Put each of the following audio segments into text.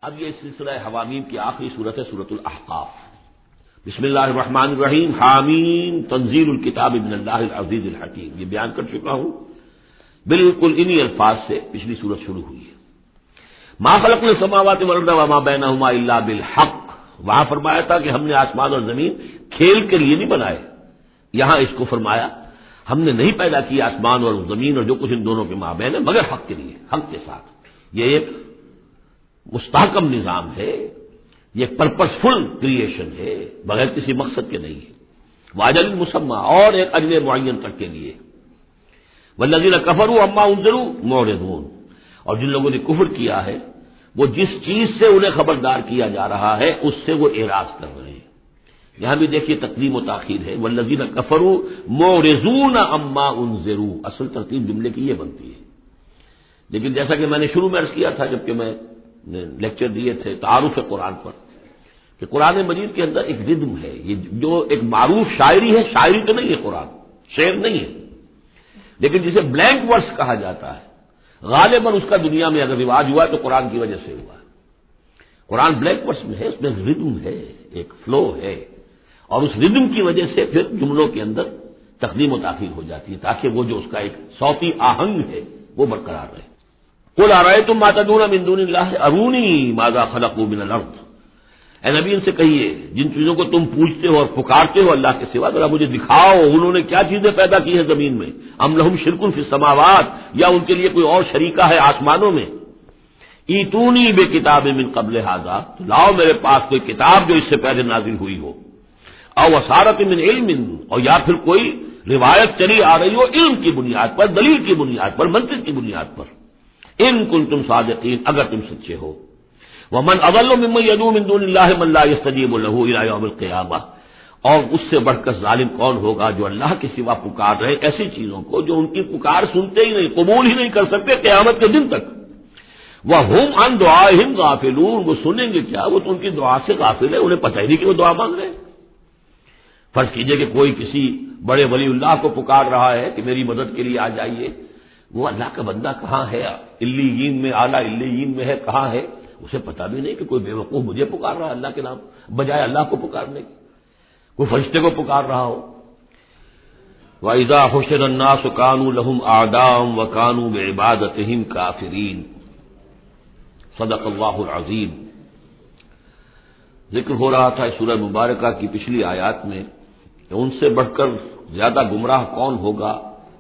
اب یہ سلسلہ حوامیم کی آخری صورت ہے سورۃ الاحقاف۔ بسم اللہ الرحمن الرحیم، حامیم تنزیل الکتاب من اللہ العزیز الحکیم، یہ بیان کر چکا ہوں، بالکل انہی الفاظ سے پچھلی صورت شروع ہوئی ہے۔ ما خلقنا السماوات والارض وما بینہما الا بالحق، وہاں فرمایا تھا کہ ہم نے آسمان اور زمین کھیل کے لیے نہیں بنائے، یہاں اس کو فرمایا ہم نے نہیں پیدا کیا آسمان اور زمین اور جو کچھ ان دونوں کے مابین ہے مگر حق کے لیے، حق کے ساتھ۔ یہ ایک مستحکم نظام ہے، یہ پرپسفل کریشن ہے، بغیر کسی مقصد کے نہیں ہے، واجل مسمى، اور ایک اجل معین تک کے لیے۔ والذین کفروا عما انذروا معرضون، اور جن لوگوں نے کفر کیا ہے وہ جس چیز سے انہیں خبردار کیا جا رہا ہے اس سے وہ اعراض کر رہے ہیں۔ یہاں بھی دیکھیے تقدیم و تاخیر ہے، والذین کفروا معرضون عما انذروا، اصل ترتیب جملے کی یہ بنتی ہے، لیکن جیسا کہ میں نے شروع میں عرض کیا تھا جبکہ میں لیکچر دیے تھے تعارف قرآن پر، کہ قرآن مجید کے اندر ایک ردم ہے، یہ جو ایک معروف شاعری ہے، شاعری تو نہیں ہے، قرآن شعر نہیں ہے، لیکن جسے بلینک ورس کہا جاتا ہے، غالباً اس کا دنیا میں اگر رواج ہوا ہے تو قرآن کی وجہ سے ہوا ہے۔ قرآن بلینک ورس میں ہے، اس میں ردم ہے، ایک فلو ہے، اور اس ردم کی وجہ سے پھر جملوں کے اندر تقدیم و تاخیر ہو جاتی ہے تاکہ وہ جو اس کا ایک صوتی آہنگ ہے وہ برقرار رہے۔ قل ارأیتم ما تدعون من دون اللہ ارونی ماذا خلقوا من الارض، اے نبی ان سے کہیے جن چیزوں کو تم پوچھتے ہو اور پکارتے ہو اللہ کے سوا، ذرا مجھے دکھاؤ انہوں نے کیا چیزیں پیدا کی ہیں زمین میں، ام لہم شرک فی السماوات، یا ان کے لیے کوئی اور شریکہ ہے آسمانوں میں، ایتونی بکتاب من قبل ھذا، لاؤ میرے پاس کوئی کتاب جو اس سے پہلے نازل ہوئی ہو، او وصارت من علم، اور یا پھر کوئی روایت چلی آ رہی ہو علم کی بنیاد پر، دلیل کی بنیاد پر، منطق کی بنیاد پر، ان کنتم صادقین، اگر تم سچے ہو۔ ومن اضل ممن يدعو من دون اللہ من لا يستجیب له الى یوم القیامہ، اور اس سے بڑھ کر ظالم کون ہوگا جو اللہ کے سوا پکار رہے ایسی چیزوں کو جو ان کی پکار سنتے ہی نہیں، قبول ہی نہیں کر سکتے قیامت کے دن تک۔ وَهُمْ عَنْ دُعَائِهِمْ غَافِلُونَ، وہ سنیں گے کیا، وہ تو ان کی دعا سے غافل ہے، انہیں پتہ ہی نہیں کہ وہ دعا مانگ رہے ہیں۔ فرض کیجئے کہ کوئی کسی بڑے ولی اللہ کو پکار رہا ہے کہ میری مدد کے لیے آ جائیے، وہ اللہ کا بندہ کہاں ہے، علیین میں، اعلیٰ علیین میں ہے، کہاں ہے، اسے پتہ بھی نہیں کہ کوئی بے وقوف مجھے پکار رہا ہے اللہ کے نام بجائے اللہ کو پکارنے کی، کوئی فرشتے کو پکار رہا ہو۔ وَإِذَا حُشِرَ النَّاسُ كَانُوا لَهُمْ أَعْدَاءً وَكَانُوا بِعِبَادَتِهِمْ كَافِرِينَ۔ صدق اللہ العظیم۔ ذکر ہو رہا تھا اس سورہ مبارکہ کی پچھلی آیات میں کہ ان سے بڑھ کر زیادہ گمراہ کون ہوگا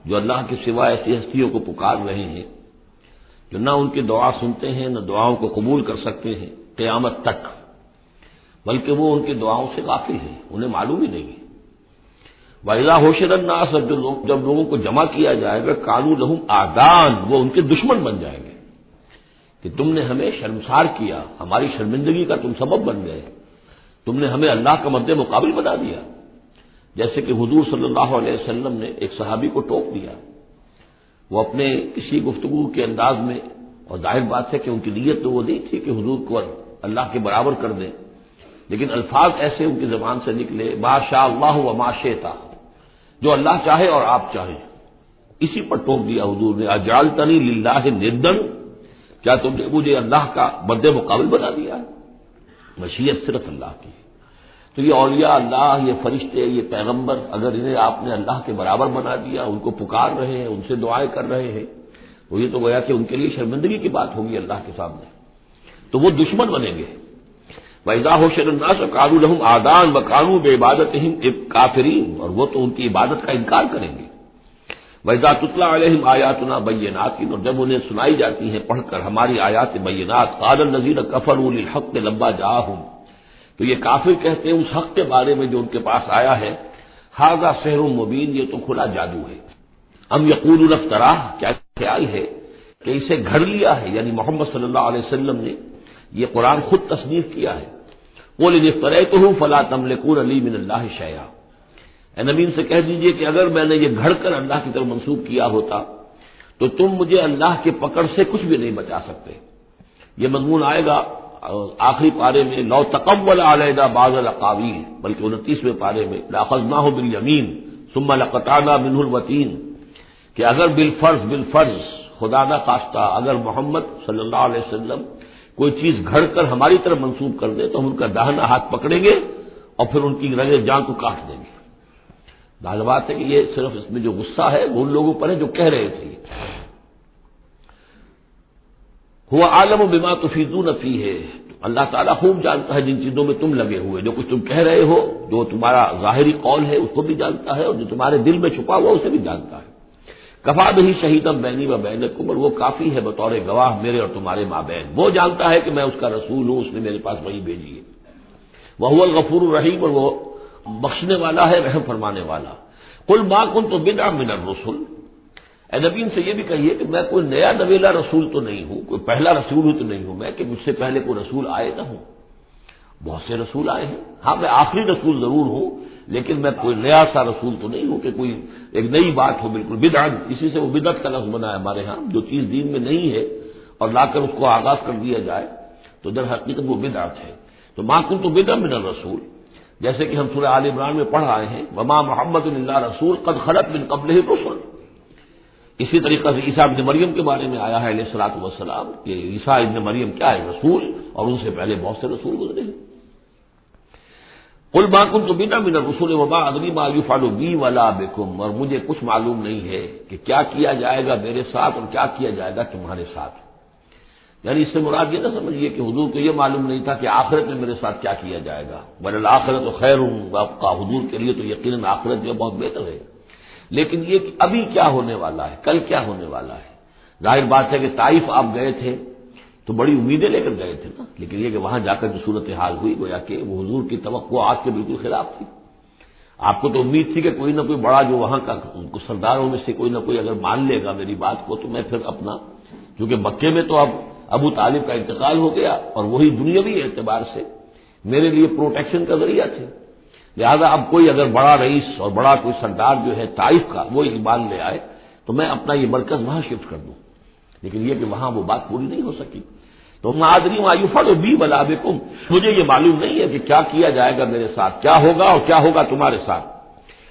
جو اللہ کے سوا ایسی ہستیوں کو پکار رہے ہیں جو نہ ان کی دعا سنتے ہیں نہ دعاؤں کو قبول کر سکتے ہیں قیامت تک، بلکہ وہ ان کی دعاؤں سے غافل ہیں، انہیں معلوم ہی نہیں ہے۔ وَإِذَا حُشِرَ النَّاسُ، جب لوگوں کو جمع کیا جائے گا، كَانُوا لَهُمْ أَعْدَاءً، وہ ان کے دشمن بن جائیں گے کہ تم نے ہمیں شرمسار کیا، ہماری شرمندگی کا تم سبب بن گئے، تم نے ہمیں اللہ کا مد مقابل بنا دیا۔ جیسے کہ حضور صلی اللہ علیہ وسلم نے ایک صحابی کو ٹوک دیا، وہ اپنے کسی گفتگو کے انداز میں، اور ظاہر بات ہے کہ ان کی نیت تو وہ نہیں تھی کہ حضور کو اللہ کے برابر کر دیں، لیکن الفاظ ایسے ان کی زبان سے نکلے، ما شاء اللہ و ما شئت، جو اللہ چاہے اور آپ چاہیں، اسی پر ٹوک دیا حضور نے، اجعلتنی للہ ندًا، کیا تم نے مجھے اللہ کا مد مقابل بنا دیا؟ مشیت صرف اللہ کی۔ تو یہ اولیاء اللہ، یہ فرشتے، یہ پیغمبر، اگر انہیں آپ نے اللہ کے برابر بنا دیا، ان کو پکار رہے ہیں، ان سے دعائیں کر رہے ہیں، تو یہ تو گویا کہ ان کے لیے شرمندگی کی بات ہوگی اللہ کے سامنے، تو وہ دشمن بنیں گے۔ وَإِذَا حُشِرَ النَّاسُ كَانُوا لَهُمْ أَعْدَاءً وَكَانُوا بِعِبَادَتِهِمْ كَافِرِينَ، اور وہ تو ان کی عبادت کا انکار کریں گے۔ وَإِذَا تُتْلَىٰ عَلَيْهِمْ آيَاتُنَا بَيِّنَاتٍ، اور جب انہیں سنائی جاتی ہیں پڑھ کر ہماری آیات بینات، قَالَ الَّذِينَ كَفَرُوا لِلْحَقِّ لَمَّا جَاءَهُمْ، تو یہ کافر کہتے ہیں اس حق کے بارے میں جو ان کے پاس آیا ہے، ھذا سحر مبین، یہ تو کھلا جادو ہے۔ ام یقولون افتراہ، کیا خیال ہے کہ اسے گھڑ لیا ہے، یعنی محمد صلی اللہ علیہ وسلم نے یہ قرآن خود تصنیف کیا ہے۔ قل ان افتریتہ فلا تملکون لی من اللہ شیئا، اے نبی ان سے کہہ دیجئے کہ اگر میں نے یہ گھڑ کر اللہ کی طرف منسوب کیا ہوتا تو تم مجھے اللہ کے پکڑ سے کچھ بھی نہیں بچا سکتے۔ یہ مضمون آئے گا آخری پارے میں، لو تقول علینا بعض الاقاویل، بلکہ 29ویں پارے میں، لاخذناہ بالیمین ثم لقطعنا منہ الوتین، کہ اگر بالفرض خدا نہ خواستہ اگر محمد صلی اللہ علیہ وسلم کوئی چیز گھڑ کر ہماری طرف منسوب کر دیں تو ہم ان کا داہنا ہاتھ پکڑیں گے اور پھر ان کی رگے جان کو کاٹ دیں گے۔ ظاہر بات ہے کہ یہ صرف اس میں جو غصہ ہے وہ ان لوگوں پر ہے جو کہہ رہے تھے۔ هو عالم بما تفیضون فیہ، اللہ تعالیٰ خوب جانتا ہے جن چیزوں میں تم لگے ہوئے، جو کچھ تم کہہ رہے ہو، جو تمہارا ظاہری قول ہے اس کو بھی جانتا ہے، اور جو تمہارے دل میں چھپا ہوا اسے بھی جانتا ہے۔ کفا بہ شہیدا بینی و بینکم، اور وہ کافی ہے بطور گواہ میرے اور تمہارے مابین، وہ جانتا ہے کہ میں اس کا رسول ہوں، اس نے میرے پاس وحی بھیجی ہے۔ وہو الغفور الرحیم، اور وہ بخشنے والا ہے، رحم فرمانے والا۔ قل ما کنت بدعا من الرسل، اے نبی ان سے یہ بھی کہیے کہ میں کوئی نیا نویلا رسول تو نہیں ہوں، کوئی پہلا رسول ہوں تو نہیں ہوں میں کہ مجھ سے پہلے کوئی رسول آئے نہ ہوں۔ بہت سے رسول آئے ہیں، ہاں میں آخری رسول ضرور ہوں، لیکن میں کوئی نیا سا رسول تو نہیں ہوں کہ کوئی ایک نئی بات ہو بالکل بدعت، اسی سے وہ بدعت کا لفظ بنا ہے ہمارے ہاں، جو چیز دین میں نہیں ہے اور لا کر اس کو آغاز کر دیا جائے تو در حقیقت وہ بدعت ہے۔ تو ما کنت بدعا من الرسول، جیسے کہ ہم سورہ آل عمران میں پڑھ آئے ہیں، وما محمد الا رسول قد خلت من قبلہ الرسل۔ اسی طریقہ سے عیسیٰ ابن مریم کے بارے میں آیا ہے علیہ الصلوۃ والسلام کہ عیسیٰ ابن مریم کیا ہے، رسول، اور ان سے پہلے بہت سے رسول گزرے ہیں۔ قل ما كنت بدعا من الرسل وما ادري ما يفعل بي ولا بكم، اور مجھے کچھ معلوم نہیں ہے کہ کیا کیا جائے گا میرے ساتھ اور کیا کیا جائے گا تمہارے ساتھ۔ یعنی اس سے مراد یہ نہ سمجھیے کہ حضور کو یہ معلوم نہیں تھا کہ آخرت میں میرے ساتھ کیا کیا جائے گا، وللآخرۃ خیر وابقیٰ، حضور کے لیے تو یقیناً آخرت جو بہت بہتر ہے، لیکن یہ کہ ابھی کیا ہونے والا ہے، کل کیا ہونے والا ہے۔ ظاہر بات ہے کہ طائف آپ گئے تھے تو بڑی امیدیں لے کر گئے تھے نا، لیکن یہ کہ وہاں جا کر جو صورتحال ہوئی گویا کہ وہ حضور کی توقعات کے بالکل خلاف تھی۔ آپ کو تو امید تھی کہ کوئی نہ کوئی بڑا جو وہاں کا سرداروں میں سے کوئی نہ کوئی اگر مان لے گا میری بات کو تو میں پھر اپنا، کیونکہ مکے میں تو اب ابو طالب کا انتقال ہو گیا اور وہی دنیاوی اعتبار سے میرے لیے پروٹیکشن کا ذریعہ تھے، لہذا اب کوئی اگر بڑا رئیس اور بڑا کوئی سردار جو ہے طائف کا وہ ایمان لے آئے تو میں اپنا یہ مرکز وہاں شفٹ کر دوں، لیکن یہ کہ وہاں وہ بات پوری نہیں ہو سکی۔ تو ما ادری ما یفعل بی ولا بکم، مجھے یہ معلوم نہیں ہے کہ کیا کیا جائے گا میرے ساتھ، کیا ہوگا اور کیا ہوگا تمہارے ساتھ۔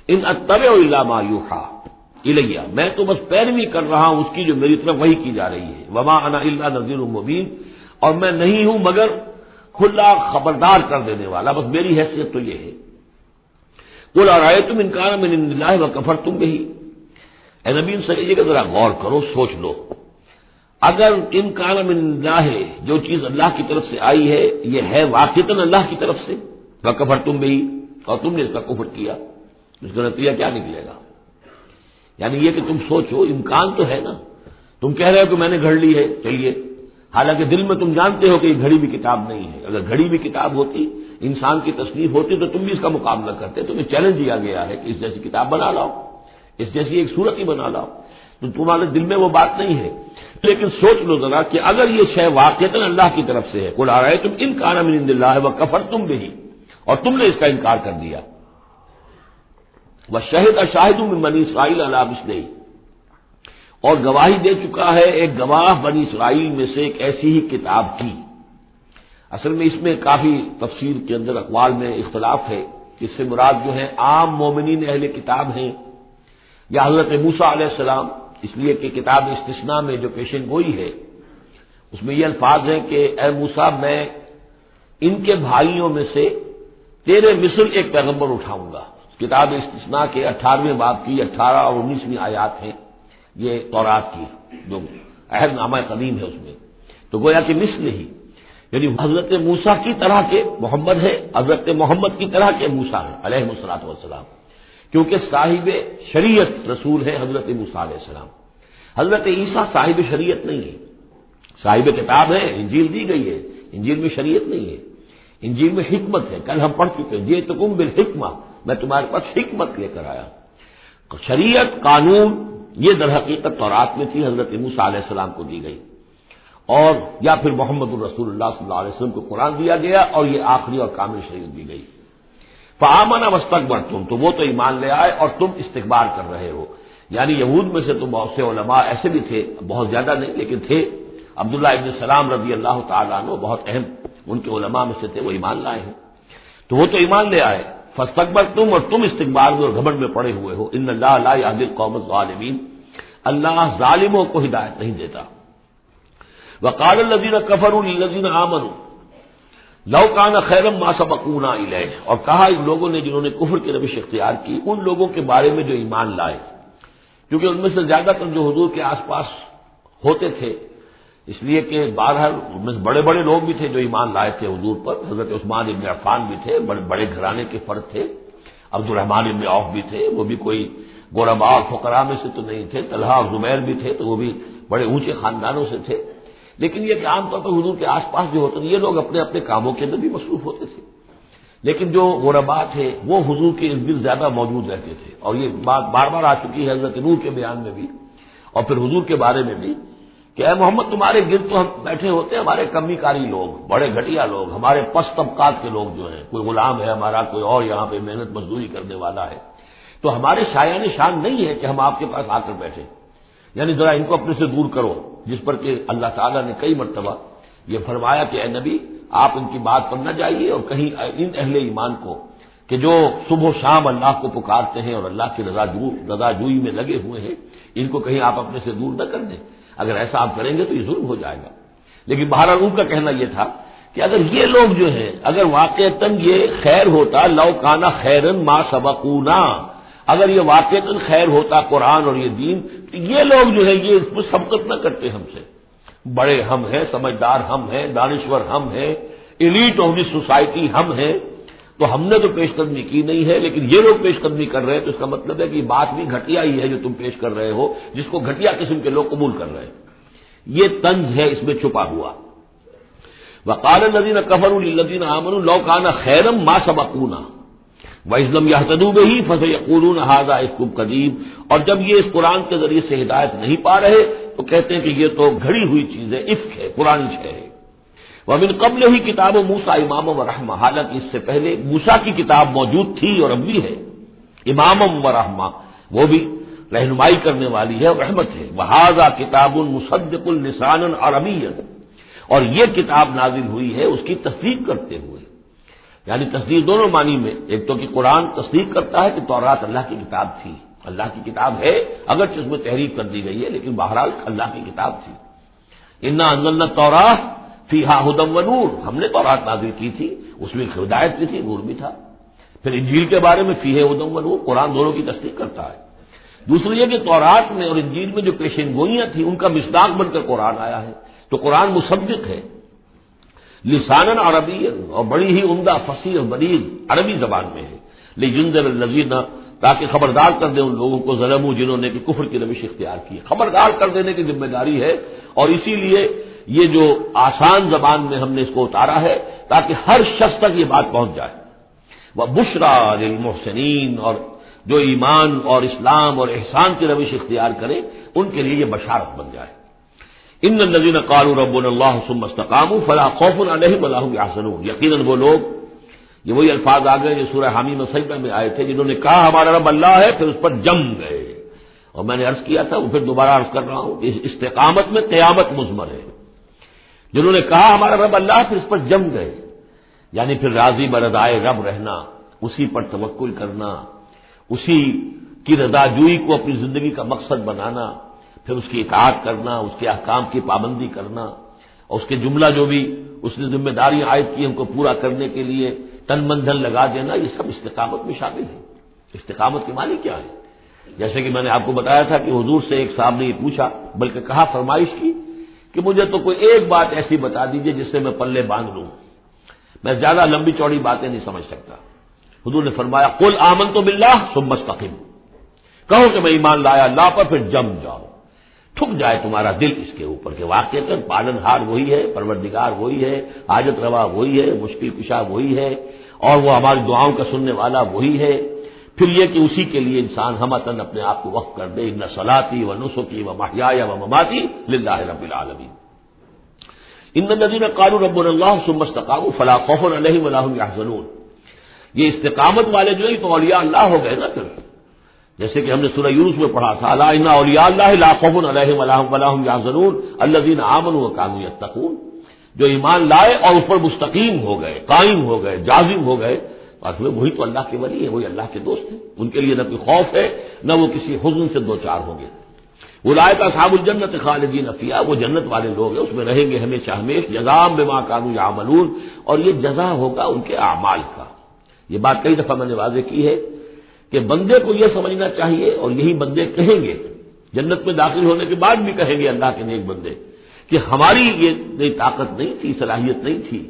ان اتبع الا ما یوحی الیہ، میں تو بس پیروی کر رہا ہوں اس کی جو میری طرف وحی کی جا رہی ہے۔ وما انا الا نذیر مبین، اور میں نہیں ہوں مگر کھلا خبردار کر دینے والا، بس میری حیثیت تو یہ ہے۔ قل ارأیتم ان کان من عند اللہ وکفرتم بہ، اے نبی ان سے کہیے کہ ذرا غور کرو، سوچ لو، اگر ان کان من اللہ، جو چیز اللہ کی طرف سے آئی ہے یہ ہے واقعتاً اللہ کی طرف سے، وکفرتم بہ، اور تم نے اس کا کفر کیا، اس کا نتیجہ کیا نکلے گا؟ یعنی یہ کہ تم سوچو، امکان تو ہے نا، تم کہہ رہے ہو کہ میں نے گھڑ لی ہے، چلیے، حالانکہ دل میں تم جانتے ہو کہ یہ گھڑی بھی کتاب نہیں ہے، اگر گھڑی بھی کتاب ہوتی، انسان کی تصنیف ہوتی تو تم بھی اس کا مقابلہ کرتے، تمہیں چیلنج دیا گیا ہے کہ اس جیسی کتاب بنا لاؤ، اس جیسی ایک صورت ہی بنا لاؤ، تو تمہارے دل میں وہ بات نہیں ہے، لیکن سوچ لو ذرا کہ اگر یہ شے واقعتاً اللہ کی طرف سے ہے، قل ارأیتم ان کان من عند اللہ وکفرتم بہ، اور تم نے اس کا انکار کر دیا، وشہد شاہد من بنی اسرائیل علی مثلہ، اور گواہی دے چکا ہے ایک گواہ بنی اسرائیل میں سے ایک ایسی ہی کتاب کی۔ اصل میں اس میں کافی تفسیر کے اندر اقوال میں اختلاف ہے کہ اس سے مراد جو ہے عام مومنین اہل کتاب ہیں یا حضرت موسیٰ علیہ السلام، اس لیے کہ کتاب استثناء میں جو پیشن گوئی ہے اس میں یہ الفاظ ہیں کہ اے موسیٰ میں ان کے بھائیوں میں سے تیرے مثل ایک پیغمبر اٹھاؤں گا۔ کتاب استثناء کے 18ویں باب کی 18 اور 19ویں آیات ہیں یہ تورات کی، جو عہد نامہ قدیم ہے اس میں، تو گویا کہ مثل ہی، یعنی حضرت موسیٰ کی طرح کے محمد ہے، حضرت محمد کی طرح کے موسیٰ ہیں علیہ الصلوۃ والسلام، کیونکہ صاحب شریعت رسول ہے حضرت موسیٰ علیہ السلام۔ حضرت عیسیٰ صاحب شریعت نہیں ہے، صاحب کتاب ہے، انجیل دی گئی ہے، انجیل میں شریعت نہیں ہے، انجیل میں حکمت ہے، کل ہم پڑھ چکے ہیں جئتکم بالحکمہ، میں تمہارے پاس حکمت لے کر آیا۔ شریعت قانون یہ در حقیقت تورات میں تھی، حضرت موسیٰ علیہ السلام کو دی گئی، اور یا پھر محمد الرسول اللہ صلی اللہ علیہ وسلم کو قرآن دیا گیا اور یہ آخری اور کامل شریعت دی گئی۔ فآمنوا واستكبرتم، تو وہ تو ایمان لے آئے اور تم استکبار کر رہے ہو، یعنی یہود میں سے تو بہت سے علماء ایسے بھی تھے، بہت زیادہ نہیں لیکن تھے، عبداللہ ابن سلام رضی اللہ تعالیٰ عنہ بہت اہم ان کے علماء میں سے تھے، وہ ایمان لائے ہیں، تو وہ تو ایمان لے آئے، فاستكبرتم، اور تم استکبار میں اور گھمنڈ میں پڑے ہوئے ہو۔ ان اللہ لا يهدي القوم الظالمین، اللہ ظالموں کو ہدایت نہیں دیتا۔ وقال الذین کفروا للذین آمنوا لو کان خیرا ما سبقونا الیہ، اور کہا ان لوگوں نے جنہوں نے کفر کی روش اختیار کی ان لوگوں کے بارے میں جو ایمان لائے، کیونکہ ان میں سے زیادہ تر جو حضور کے آس پاس ہوتے تھے، اس لیے کہ بہرحال بڑے بڑے لوگ بھی تھے جو ایمان لائے تھے حضور پر، حضرت عثمان ابن عفان بھی تھے، بڑے گھرانے کے فرد تھے، عبد الرحمن ابن عوف بھی تھے، وہ بھی کوئی غرباء اور فقراء میں سے تو نہیں تھے، طلحہ اور زبیر بھی تھے تو وہ بھی بڑے اونچے خاندانوں سے تھے، لیکن یہ کہ عام طور پر حضور کے آس پاس جو ہوتے تھے یہ لوگ اپنے اپنے کاموں کے اندر بھی مصروف ہوتے تھے، لیکن جو غرباء تھے وہ حضور کے ارد گرد زیادہ موجود رہتے تھے، اور یہ بات بار بار آ چکی ہے حضرت نور کے بیان میں بھی اور پھر حضور کے بارے میں بھی کہ اے محمد تمہارے گرد تو ہم بیٹھے ہوتے ہیں ہمارے کمی کاری لوگ، بڑے گھٹیا لوگ، ہمارے پست طبقات کے لوگ جو ہیں، کوئی غلام ہے ہمارا، کوئی اور یہاں پہ محنت مزدوری کرنے والا ہے، تو ہمارے شایان شان نہیں ہے کہ ہم آپ کے پاس آ کر بیٹھے، یعنی ذرا ان کو اپنے سے دور کرو، جس پر کہ اللہ تعالیٰ نے کئی مرتبہ یہ فرمایا کہ اے نبی آپ ان کی بات پر نہ جائیے، اور کہیں ان اہل ایمان کو کہ جو صبح و شام اللہ کو پکارتے ہیں اور اللہ کی رضا جوئی میں لگے ہوئے ہیں، ان کو کہیں آپ اپنے سے دور نہ کر دیں، اگر ایسا آپ کریں گے تو یہ ظلم ہو جائے گا۔ لیکن بہرحال ان کا کہنا یہ تھا کہ اگر یہ لوگ جو ہیں اگر واقعتاً یہ خیر ہوتا، لو کانا خیرن ما سبقونا، اگر یہ واقعتاً خیر ہوتا قرآن اور یہ دین، تو یہ لوگ جو ہے یہ اس پر سبقت نہ کرتے ہم سے، بڑے ہم ہیں، سمجھدار ہم ہیں، دانشور ہم ہیں، ایلیٹ آف دی سوسائٹی ہم ہیں، تو ہم نے تو پیش قدمی کی نہیں ہے، لیکن یہ لوگ پیش قدمی کر رہے ہیں، تو اس کا مطلب ہے کہ بات بھی گھٹیا ہی ہے جو تم پیش کر رہے ہو، جس کو گھٹیا قسم کے لوگ قبول کر رہے ہیں، یہ طنز ہے اس میں چھپا ہوا۔ وقال الذین کفروا للذین آمنوا لو کان خیرا ما سبقونا وَإِذْ لَمْ يَهْتَدُوا بِهِ فَسَيَقُولُونَ هَذَا إِفْكٌ قَدِيمٌ، اور جب یہ اس قرآن کے ذریعے سے ہدایت نہیں پا رہے تو کہتے ہیں کہ یہ تو گھڑی ہوئی چیز ہے، افک ہے، پرانی شے ہے۔ وَمِن قَبْلِهِ كِتَابُ مُوسَىٰ إِمَامًا وَرَحْمَةً، حالانکہ اس سے پہلے موسیٰ کی کتاب موجود تھی اور اب بھی ہے، امامًا ورحمہ، وہ بھی رہنمائی کرنے والی ہے اور رحمت ہے۔ وَهَٰذَا كِتَابٌ مُصَدِّقٌ لِسَانًا عَرَبِيًّا، اور یہ کتاب نازل ہوئی ہے اس کی تصدیق کرتے ہوئے، یعنی تصدیق دونوں معنی میں، ایک تو کہ قرآن تصدیق کرتا ہے کہ تورات اللہ کی کتاب تھی، اللہ کی کتاب ہے، اگرچہ اس میں تحریف کر دی گئی ہے لیکن بہرحال اللہ کی کتاب تھی۔ انا انزلنا التوراۃ فیہا ھدی ونور، ہم نے تورات نازل کی تھی، اس میں ہدایت بھی تھی، نور بھی تھا۔ پھر انجیل کے بارے میں فیہ ھدی ونور، قرآن دونوں کی تصدیق کرتا ہے۔ دوسری یہ کہ تورات میں اور انجیل میں جو پیشین گوئیاں تھیں ان کا مصداق بن کر قرآن آیا ہے، تو قرآن مصدق ہے، لسانً عربی، اور بڑی ہی عمدہ فصیح اور بلیغ عربی زبان میں ہے، لینذر الذین، تاکہ خبردار کر دے ان لوگوں کو ظلموا جنہوں نے کہ کفر کی روش اختیار کی، خبردار کر دینے کی ذمہ داری ہے، اور اسی لیے یہ جو آسان زبان میں ہم نے اس کو اتارا ہے تاکہ ہر شخص تک یہ بات پہنچ جائے۔ وبشریٰ للمحسنین، اور جو ایمان اور اسلام اور احسان کی روش اختیار کریں ان کے لیے یہ بشارت بن جائے۔ ان الذین قالوا ربنا اللہ ثم استقاموا فلا خوف علیہم ولا هم یحزنون، یقیناً وہ لوگ، یہ وہی الفاظ آ گئے جو سورہ حامیم و سجدہ میں آئے تھے، جنہوں نے کہا ہمارا رب اللہ ہے پھر اس پر جم گئے، اور میں نے عرض کیا تھا وہ پھر دوبارہ عرض کر رہا ہوں کہ اس استقامت میں قیامت مضمر ہے، جنہوں نے کہا ہمارا رب اللہ پھر اس پر جم گئے، یعنی پھر راضی برضائے رب رہنا، اسی پر توکل کرنا، اسی کی رضا جوئی کو اپنی زندگی کا مقصد بنانا، پھر اس کی اطاعت کرنا، اس کے احکام کی پابندی کرنا، اور اس کے جملہ جو بھی اس نے ذمہ داریاں عائد کی ان کو پورا کرنے کے لیے تن من دھن لگا دینا، یہ سب استقامت میں شامل ہے۔ استقامت کے معنی کیا ہے؟ جیسے کہ میں نے آپ کو بتایا تھا کہ حضور سے ایک صاحب نے یہ پوچھا، بلکہ کہا فرمائش کی کہ مجھے تو کوئی ایک بات ایسی بتا دیجیے جس سے میں پلے باندھ لوں، میں زیادہ لمبی چوڑی باتیں نہیں سمجھ سکتا۔ حضور نے فرمایا قل آمنت باللہ ثم استقم، کہو کہ میں ایمان لایا اللہ پر پھر جم جاؤ، تھک جائے تمہارا دل اس کے اوپر کہ واقعتاً پالن ہار وہی ہے، پروردگار وہی ہے، حاجت روا وہی ہے، مشکل کشا وہی ہے، اور وہ ہماری دعاؤں کا سننے والا وہی ہے۔ پھر یہ کہ اسی کے لیے انسان ہمتاً اپنے آپ کو وقف کر دے، ان صلاتی و نسکی و محیای و مماتی للہ رب العالمین۔ ان الذین قالوا ربنا اللہ ثم استقاموا فلا خوف علیہم ولا هم یحزنون، یہ استقامت والے جو ہیں تو اولیاء اللہ ہو گئے نا، پھر جیسے کہ ہم نے سورہ یونس میں پڑھا تھا، الا ان اولیاء اللہ لا خوف علیہم ولا هم یحزنون الذین آمنوا وکانوا یتقون، جو ایمان لائے اور اس پر مستقیم ہو گئے، قائم ہو گئے، جازم ہو گئے، اصل وہی تو اللہ کے ولی ہیں، وہی اللہ کے دوست ہیں، ان کے لیے نہ کوئی خوف ہے نہ وہ کسی حزن سے دوچار ہوں گے۔ اولئک اصحاب الجنت خالدین فیہا، وہ جنت والے لوگ ہیں، اس میں رہیں گے ہمیشہ ہمیش، جزاء بما کانوا یعملون، اور یہ جزا ہوگا ان کے اعمال کا۔ یہ بات کئی دفعہ میں نے واضح کی ہے کہ بندے کو یہ سمجھنا چاہیے، اور یہی بندے کہیں گے جنت میں داخل ہونے کے بعد بھی کہیں گے اللہ کے نیک بندے کہ ہماری یہ طاقت نہیں تھی، صلاحیت نہیں تھی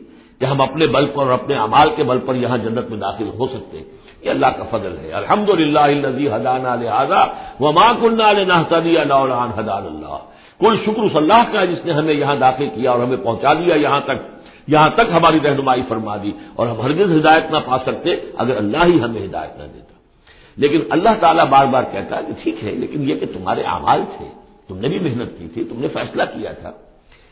کہ ہم اپنے بل پر اور اپنے اعمال کے بل پر یہاں جنت میں داخل ہو سکتے۔ یہ اللہ کا فضل ہے۔ الحمدللہ الذی ہدانا لہذا وما کنا لنہتدی لولا ان ہدانا اللہ، کل شکر اس اللہ کا ہے جس نے ہمیں یہاں داخل کیا اور ہمیں پہنچا دیا یہاں تک ہماری رہنمائی فرما دی، اور ہم ہرگز ہدایت نہ پا سکتے اگر اللہ ہی ہمیں ہدایت نہ دیتا۔ لیکن اللہ تعالیٰ بار بار کہتا ہے کہ ٹھیک ہے، لیکن یہ کہ تمہارے اعمال تھے، تم نے بھی محنت کی تھی، تم نے فیصلہ کیا تھا،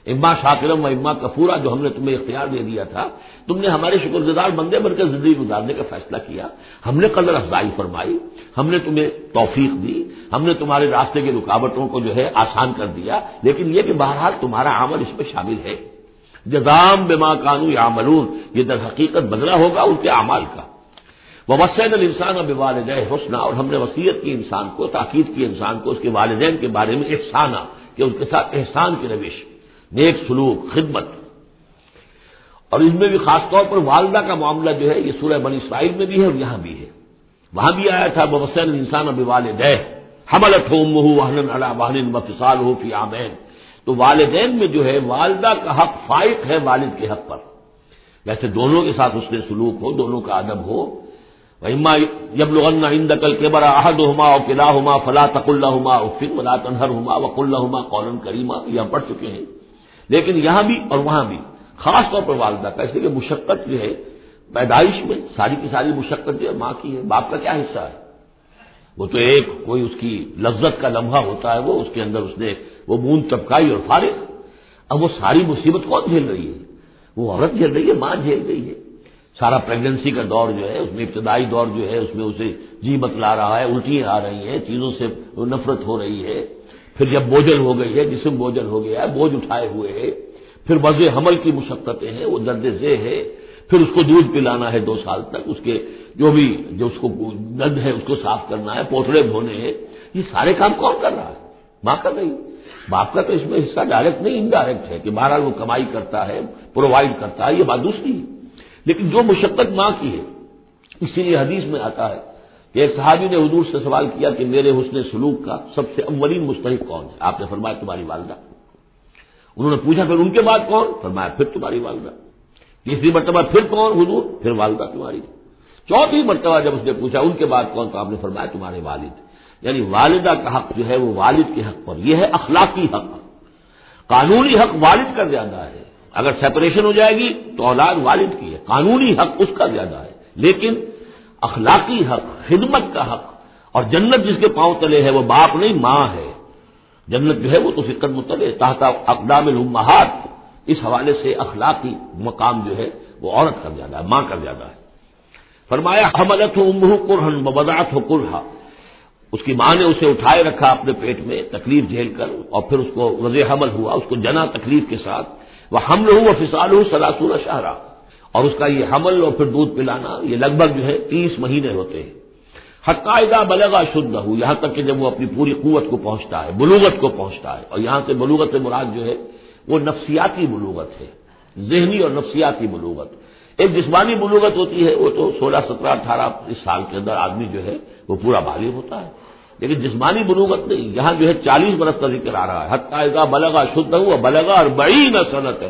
اما شاکرم و اما کفورا، جو ہم نے تمہیں اختیار دے دیا تھا، تم نے ہمارے شکر گزار بندے بن کر زندگی گزارنے کا فیصلہ کیا، ہم نے قدر افزائی فرمائی، ہم نے تمہیں توفیق دی، ہم نے تمہارے راستے کی رکاوٹوں کو جو ہے آسان کر دیا، لیکن یہ کہ بہرحال تمہارا عمل اس میں شامل ہے۔ جزاء بما کانوا یعملون، یہ در حقیقت بدلہ ہوگا ان کے اعمال کا۔ ووصینا الانسان بوالدیہ حسنا، اور ہم نے وصیت کی انسان کو، تاکید کی انسان کو اس کے والدین کے بارے میں احسانا، کہ اس کے ساتھ احسان کی روش، نیک سلوک، خدمت۔ اور اس میں بھی خاص طور پر والدہ کا معاملہ جو ہے یہ سورہ بنی اسرائیل میں بھی ہے اور یہاں بھی ہے، وہاں بھی آیا تھا ووصینا الانسان بوالدیہ حملتہ امہ وہنا علی وہن وفصالہ فی عامین۔ تو والدین میں جو ہے والدہ کا حق فائق ہے والد کے حق پر، ویسے دونوں کے ساتھ اس نے سلوک ہو، دونوں کا ادب ہو۔ وَإِمَّا يَبْلُغَنَّ عِندَكَ الْكِبَرَ أَحَدُهُمَا أَوْ كِلَاهُمَا فَلَا تَقُل لَّهُمَا أُفٍّ وَلَا تَنْهَرْهُمَا وَقُل لَّهُمَا قَوْلًا كَرِيمًا، یہ ہم پڑھ چکے ہیں۔ لیکن یہاں بھی اور وہاں بھی خاص طور پر والدہ کا، اس لیے کہ مشقت جو ہے پیدائش میں ساری کی ساری مشقت جو ہے ماں کی ہے، باپ کا کیا حصہ ہے؟ وہ تو ایک کوئی اس کی لذت کا لمحہ ہوتا ہے، وہ اس کے اندر اس نے وہ بوند ٹپکائی اور فارغ۔ اب وہ ساری مصیبت کون جھیل رہی ہے؟ وہ عورت جھیل رہی ہے، ماں جھیل رہی ہے۔ سارا پریگننسی کا دور جو ہے، اس میں ابتدائی دور جو ہے، اس میں اسے جی بتلا رہا ہے، الٹیاں آ رہی ہیں، چیزوں سے نفرت ہو رہی ہے، پھر جب بوجھل ہو گئی ہے، جسم بوجھل ہو گیا ہے، بوجھ اٹھائے ہوئے ہے، پھر وضع حمل کی مشقتیں ہیں، وہ درد ذیل ہے، پھر اس کو دودھ پلانا ہے 2 سال تک، اس کے جو اس کو دند ہے اس کو صاف کرنا ہے، پوتڑے دھونے ہیں، یہ سارے کام کون کر رہا ہے؟ ماں کر رہی ہے۔ باپ کا تو اس میں حصہ ڈائریکٹ نہیں انڈائریکٹ ہے کہ بہرحال وہ کمائی کرتا ہے، پرووائڈ کرتا ہے، یہ بات دوسری ہے، لیکن جو مشقت ماں کی ہے۔ اسی لیے حدیث میں آتا ہے کہ ایک صحابی نے حضور سے سوال کیا کہ میرے حسن سلوک کا سب سے اولین مستحق کون ہے؟ آپ نے فرمایا تمہاری والدہ۔ انہوں نے پوچھا پھر ان کے بعد کون؟ فرمایا پھر تمہاری والدہ۔ تیسری مرتبہ پھر کون؟ حضور پھر والدہ تمہاری۔ چوتھی مرتبہ جب اس نے پوچھا ان کے بعد کون، تو آپ نے فرمایا تمہارے والد۔ یعنی والدہ کا حق جو ہے وہ والد کے حق پر، یہ ہے اخلاقی حق۔ قانونی حق والد کا زیادہ ہے، اگر سیپریشن ہو جائے گی تو اولاد والد کی ہے، قانونی حق اس کا زیادہ ہے، لیکن اخلاقی حق، خدمت کا حق، اور جنت جس کے پاؤں تلے ہے وہ باپ نہیں ماں ہے۔ جنت جو ہے وہ تو فی قدم تلے تحت اقدام الامہات، اس حوالے سے اخلاقی مقام جو ہے وہ عورت کا زیادہ ہے، ماں کا زیادہ ہے۔ فرمایا حملتہ امہ کرہا ووضعتہ کرہا، اس کی ماں نے اسے اٹھائے رکھا اپنے پیٹ میں تکلیف جھیل کر، اور پھر اس کو وضع حمل ہوا، اس کو جنا تکلیف کے ساتھ، وحملہ وفصالہ 30 شہرا، اور اس کا یہ حمل اور پھر دودھ پلانا یہ لگ بھگ جو ہے 30 مہینے ہوتے ہیں۔ حتی اذا بلغ اشدہ، یہاں تک کہ جب وہ اپنی پوری قوت کو پہنچتا ہے، بلوغت کو پہنچتا ہے، اور یہاں سے بلوغت سے مراد جو ہے وہ نفسیاتی بلوغت ہے، ذہنی اور نفسیاتی بلوغت۔ ایک جسمانی بلوغت ہوتی ہے، وہ تو 16، 17، 18 اس سال کے اندر آدمی جو ہے وہ پورا بالغ ہوتا ہے، لیکن جسمانی بلوغت نہیں، یہاں جو ہے 40 برس کا ذکر آ رہا ہے۔ حتی اذا بلغ اشدہ وبلغ 40 سنۃ،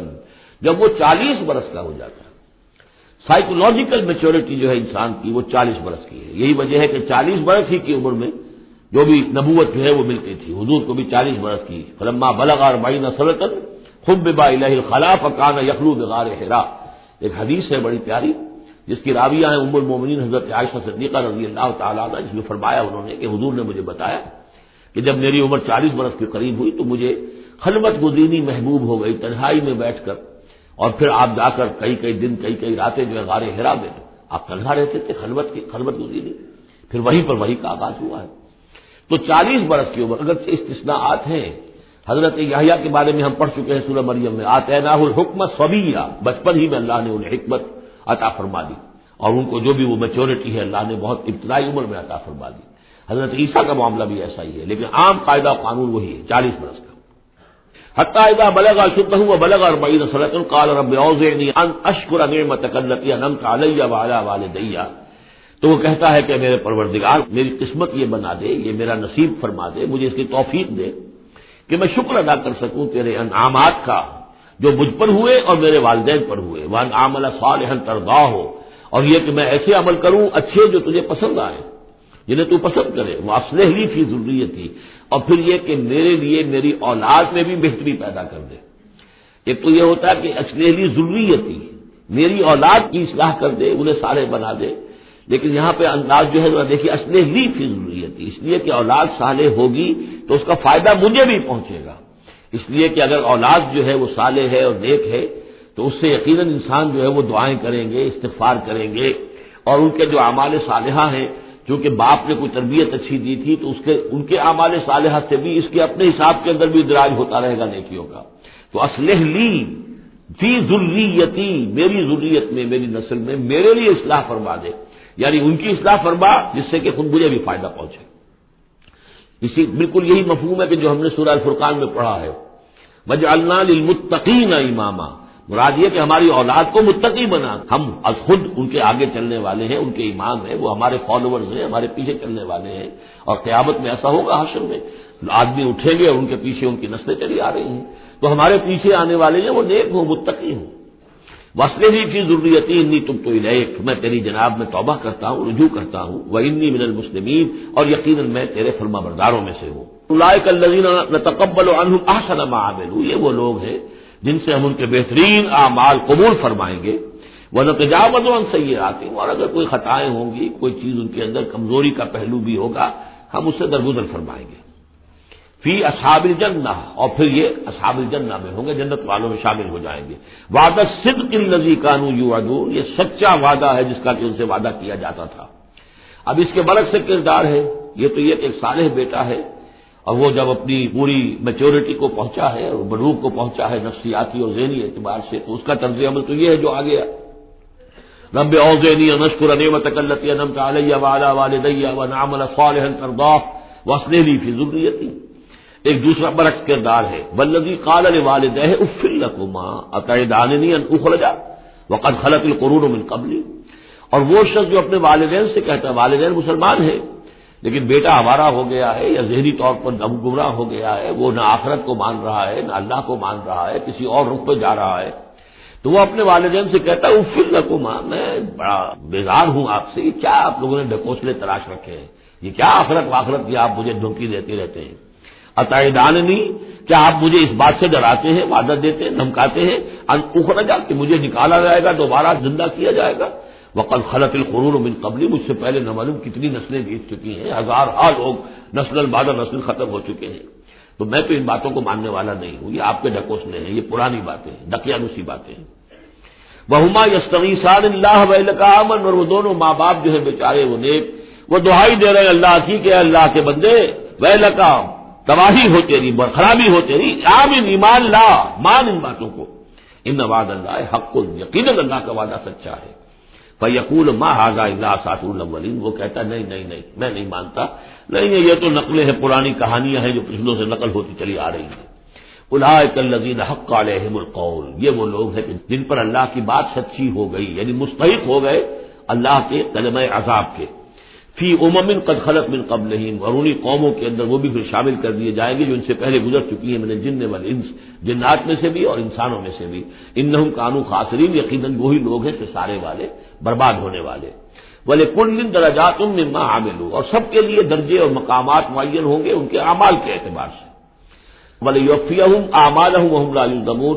جب وہ 40 برس کا ہو جاتا ہے۔ سائیکولوجیکل میچورٹی جو ہے انسان کی وہ 40 برس کی ہے، یہی وجہ ہے کہ 40 برس ہی کی عمر میں جو بھی نبوت جو ہے وہ ملتی تھی، حضور کو بھی 40 برس کی۔ فلما بلغ 40 سنۃ حبب الیہ الخلا فکان یخلو بغار حراء، ایک حدیث ہے بڑی پیاری جس کی راویہ ہیں ام المومنین حضرت عائشہ صدیقہ رضی اللہ تعالیٰ عنہ، جس میں فرمایا انہوں نے کہ حضور نے مجھے بتایا کہ جب میری عمر 40 برس کے قریب ہوئی تو مجھے خلوت گزینی محبوب ہو گئی، تنہائی میں بیٹھ کر، اور پھر آپ جا کر کئی دن کئی راتیں جو ہے غار حرا میں آپ تنہا رہتے تھے، خلوت گزینی، پھر وہیں پر وہی کا آغاز ہوا ہے۔ تو 40 برس کی عمر، اگرچہ استثناءات ہیں، حضرت یحییٰ کے بارے میں ہم پڑھ چکے ہیں سورہ مریم میں، آتیناہ الحکم صبیہ، بچپن ہی میں اللہ نے انہیں حکمت عطا فرما دی، اور ان کو جو بھی وہ میچورٹی ہے اللہ نے بہت ابتدائی عمر میں عطا فرما دی۔ حضرت عیسیٰ کا معاملہ بھی ایسا ہی ہے، لیکن عام قاعدہ قانون وہی ہے 40 برس کا۔ حتیٰ اذا بلغ اشدہ وبلغ 40 سنة قال رب اوزعنی ان اشکر نعمتک التي انعمت علی وعلی والدی، تو وہ کہتا ہے کہ میرے پروردگار میری قسمت یہ بنا دے، یہ میرا نصیب فرما دے، مجھے اس کی توفیق دے کہ میں شکر ادا کر سکوں تیرے انعامات کا جو مجھ پر ہوئے اور میرے والدین پر ہوئے، وان اعمل صالحا ترضاہ، اور یہ کہ میں ایسے عمل کروں اچھے جو تجھے پسند آئے، جنہیں تو پسند کرے، وہ اصلح لی فی ذریتی، اور پھر یہ کہ میرے لیے میری اولاد میں بھی بہتری پیدا کر دے۔ ایک تو یہ ہوتا ہے کہ اصلح لی ذریتی، میری اولاد کی اصلاح کر دے، انہیں صالح بنا دے، لیکن یہاں پہ انداز جو ہے ذرا دیکھیے، اصلح لی فی ذریتی، اس لیے کہ اولاد صالح ہوگی تو اس کا فائدہ مجھے بھی پہنچے گا، اس لیے کہ اگر اولاد جو ہے وہ صالح ہے اور نیک ہے تو اس سے یقیناً انسان جو ہے وہ دعائیں کریں گے، استغفار کریں گے، اور ان کے جو اعمال صالحہ ہیں، چونکہ باپ نے کوئی تربیت اچھی دی تھی تو ان کے اعمال صالحہ سے بھی اس کے اپنے حساب کے اندر بھی ادراج ہوتا رہے گا نیکیوں کا۔ تو اصلح لی فی ذریتی، میری ذریت میں، میری نسل میں میرے لیے اصلاح فرما دے، یعنی ان کی اصلاح فرما جس سے کہ خود مجھے بھی فائدہ پہنچے۔ اسی بالکل یہی مفہوم ہے کہ جو ہم نے سورہ الفرقان میں پڑھا ہے، وَجْعَلْنَا لِلْمُتَّقِينَ إِمَامًا، مراد یہ کہ ہماری اولاد کو متقی بنا، ہم از خود ان کے آگے چلنے والے ہیں، ان کے امام ہیں، وہ ہمارے فالوورز ہیں، ہمارے پیچھے چلنے والے ہیں، اور قیامت میں ایسا ہوگا حشر میں آدمی اٹھیں گے اور ان کے پیچھے ان کی نسلیں چلی آ رہی ہیں، تو ہمارے پیچھے آنے والے ہیں وہ نیک ہوں، متقی ہوں۔ وَأَصْلِحْ لِي فِي ذُرِّيَّتِي إِنِّي تُبْتُ إِلَيْكَ، میں تیری جناب میں توبہ کرتا ہوں، رجوع کرتا ہوں، وَإِنِّي مِنَ الْمُسْلِمِينَ، اور یقیناً میں تیرے فرما برداروں میں سے ہوں۔ أُولَٰئِكَ الَّذِينَ نَتَقَبَّلُ عَنْهُمْ أَحْسَنَ مَا عَمِلُوا، یہ وہ لوگ ہیں جن سے ہم ان کے بہترین اعمال قبول فرمائیں گے، وَنَتَجَاوَزُ عَن سَيِّئَاتِهِمْ، اور اگر کوئی خطائیں ہوں گی، کوئی چیز ان کے اندر کمزوری کا پہلو بھی ہوگا، ہم اس سے درگزر فرمائیں گے۔ فی اصحاب الجنہ، اور پھر یہ اصحاب الجنہ میں ہوں گے، جنت والوں میں شامل ہو جائیں گے۔ وعد الصدق الذی کانوا یوعدون، یہ سچا وعدہ ہے جس کا کہ ان سے وعدہ کیا جاتا تھا۔ اب اس کے برعکس سے کردار ہے، یہ تو یہ کہ ایک صالح بیٹا ہے، اور وہ جب اپنی پوری میچورٹی کو پہنچا ہے اور بلوغ کو پہنچا ہے نفسیاتی اور ذہنی اعتبار سے، تو اس کا طرز عمل تو یہ ہے جو آگے ہے، رب اوزعنی ان اشکر نعمتک التی انعمت علی وعلی والدی وان اعمل صالحا ترضاه واصلح لی فی ذریتی۔ ایک دوسرا برعکس کردار ہے، والذی قال لوالدیہ اف لکما اتعداننی ان اخرج وقد خلت القرون من قبلی، اور وہ شخص جو اپنے والدین سے کہتا ہے، والدین مسلمان ہیں لیکن بیٹا آوارہ ہو گیا ہے یا ذہنی طور پر گمراہ ہو گیا ہے، وہ نہ آخرت کو مان رہا ہے نہ اللہ کو مان رہا ہے، کسی اور رخ پہ جا رہا ہے، تو وہ اپنے والدین سے کہتا ہے اف لکما، میں بڑا بیزار ہوں آپ سے، یہ کیا آپ لوگوں نے ڈھکوسلے تلاش رکھے ہیں، یہ کیا آخرت واخرت کی آپ مجھے دھمکی دیتے رہتے ہیں۔ اتعداننی، کیا آپ مجھے اس بات سے ڈراتے ہیں، وعدہ دیتے ہیں، دھمکاتے ہیں، ان اخرج، کہ مجھے نکالا جائے گا، دوبارہ زندہ کیا جائے گا، وقد خلت القرون من قبلی، مجھ سے پہلے نہ معلوم کتنی نسلیں بیت چکی ہیں، ہزارہا لوگ نسل بعد نسل ختم ہو چکے ہیں، تو میں تو ان باتوں کو ماننے والا نہیں ہوں، یہ آپ کے ڈھکوسلے ہیں، یہ پرانی باتیں ہیں، دقیانوسی باتیں ہیں۔ وہما یستغیثان اللہ ویلک آمن، اور وہ دونوں ماں باپ جو ہے بیچارے وہ نیک، وہ دعائی دے رہے ہیں اللہ کی کہ اللہ کے بندے، ویلک، تباہی ہو تیری، خرابی ہو تیری، آمن، ایمان لا، مان ان باتوں کو، ان وعد اللہ حق، یقیناً اللہ کا وعدہ سچا ہے۔ فیقول ما ھذا الا اساطیر الاولین، وہ کہتا نہیں نہیں نہیں، میں نہیں مانتا، نہیں یہ تو نقلیں ہیں، پرانی کہانیاں ہیں جو پچھلوں سے نقل ہوتی چلی آ رہی ہیں۔ اولئک الذین حق علیہم القول، یہ وہ لوگ ہیں جن پر اللہ کی بات سچی ہو گئی، یعنی مستحق ہو گئے اللہ کے کلمہ عذاب کے، فی امم قد خلت من قبلہم، اور انہی قوموں کے اندر وہ بھی پھر شامل کر دیے جائیں گے جو ان سے پہلے گزر چکی ہیں، من الجن والانس، جنات میں سے بھی اور انسانوں میں سے بھی، انہم کانوا خاسرین، یقیناً وہی لوگ ہیں کہ سارے والے برباد ہونے والے۔ وَلِكُلٍّ دَرَجَاتٌ مِّمَّا عَمِلُوا، اور سب کے لیے درجے اور مقامات معین ہوں گے ان کے اعمال کے اعتبار سے۔ وَلِيُوَفِّيَهُمْ أَعْمَالَهُمْ وَهُمْ لَا يُظْلَمُونَ،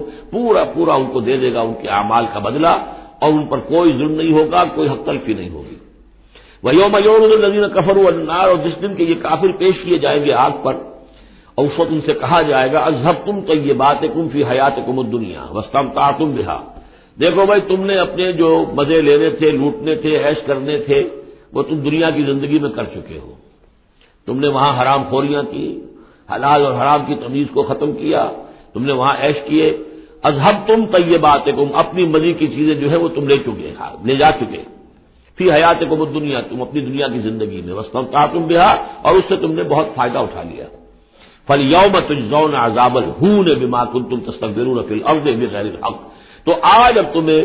پورا ان کو دے دے گا ان کے اعمال کا بدلہ، اور ان پر کوئی ظلم نہیں ہوگا، کوئی حق تلفی نہیں ہوگی۔ وَيَوْمَ يُعْرَضُ الَّذِينَ كَفَرُوا عَلَى النَّارِ، اور جس دن کے یہ کافر پیش کیے جائیں گے آگ پر، اور اس وقت ان سے کہا جائے گا اذهبتم طیباتکم فی حیاتکم الدنیا واستمتعتم بها، دیکھو بھائی تم نے اپنے جو مزے لینے تھے، لوٹنے تھے، عیش کرنے تھے، وہ تم دنیا کی زندگی میں کر چکے ہو، تم نے وہاں حرام خوریاں کی، حلال اور حرام کی تمیز کو ختم کیا، تم نے وہاں عیش کیے، اذهبتم طیباتکم، اپنی مزے کی چیزیں جو ہے وہ تم لے چکے، لے جا چکے، فی حیاتکم الدنیا، تم اپنی دنیا کی زندگی میں، واستمتعتم بہا، اور اس سے تم نے بہت فائدہ اٹھا لیا۔ فَالْيَوْمَ تُجْزَوْنَ عَذَابَ الْهُونِ بِمَا كُنتُمْ تَسْتَكْبِرُونَ فِي الْأَرْضِ بِغَيْرِ الْحَقِّ، تو آج اب تمہیں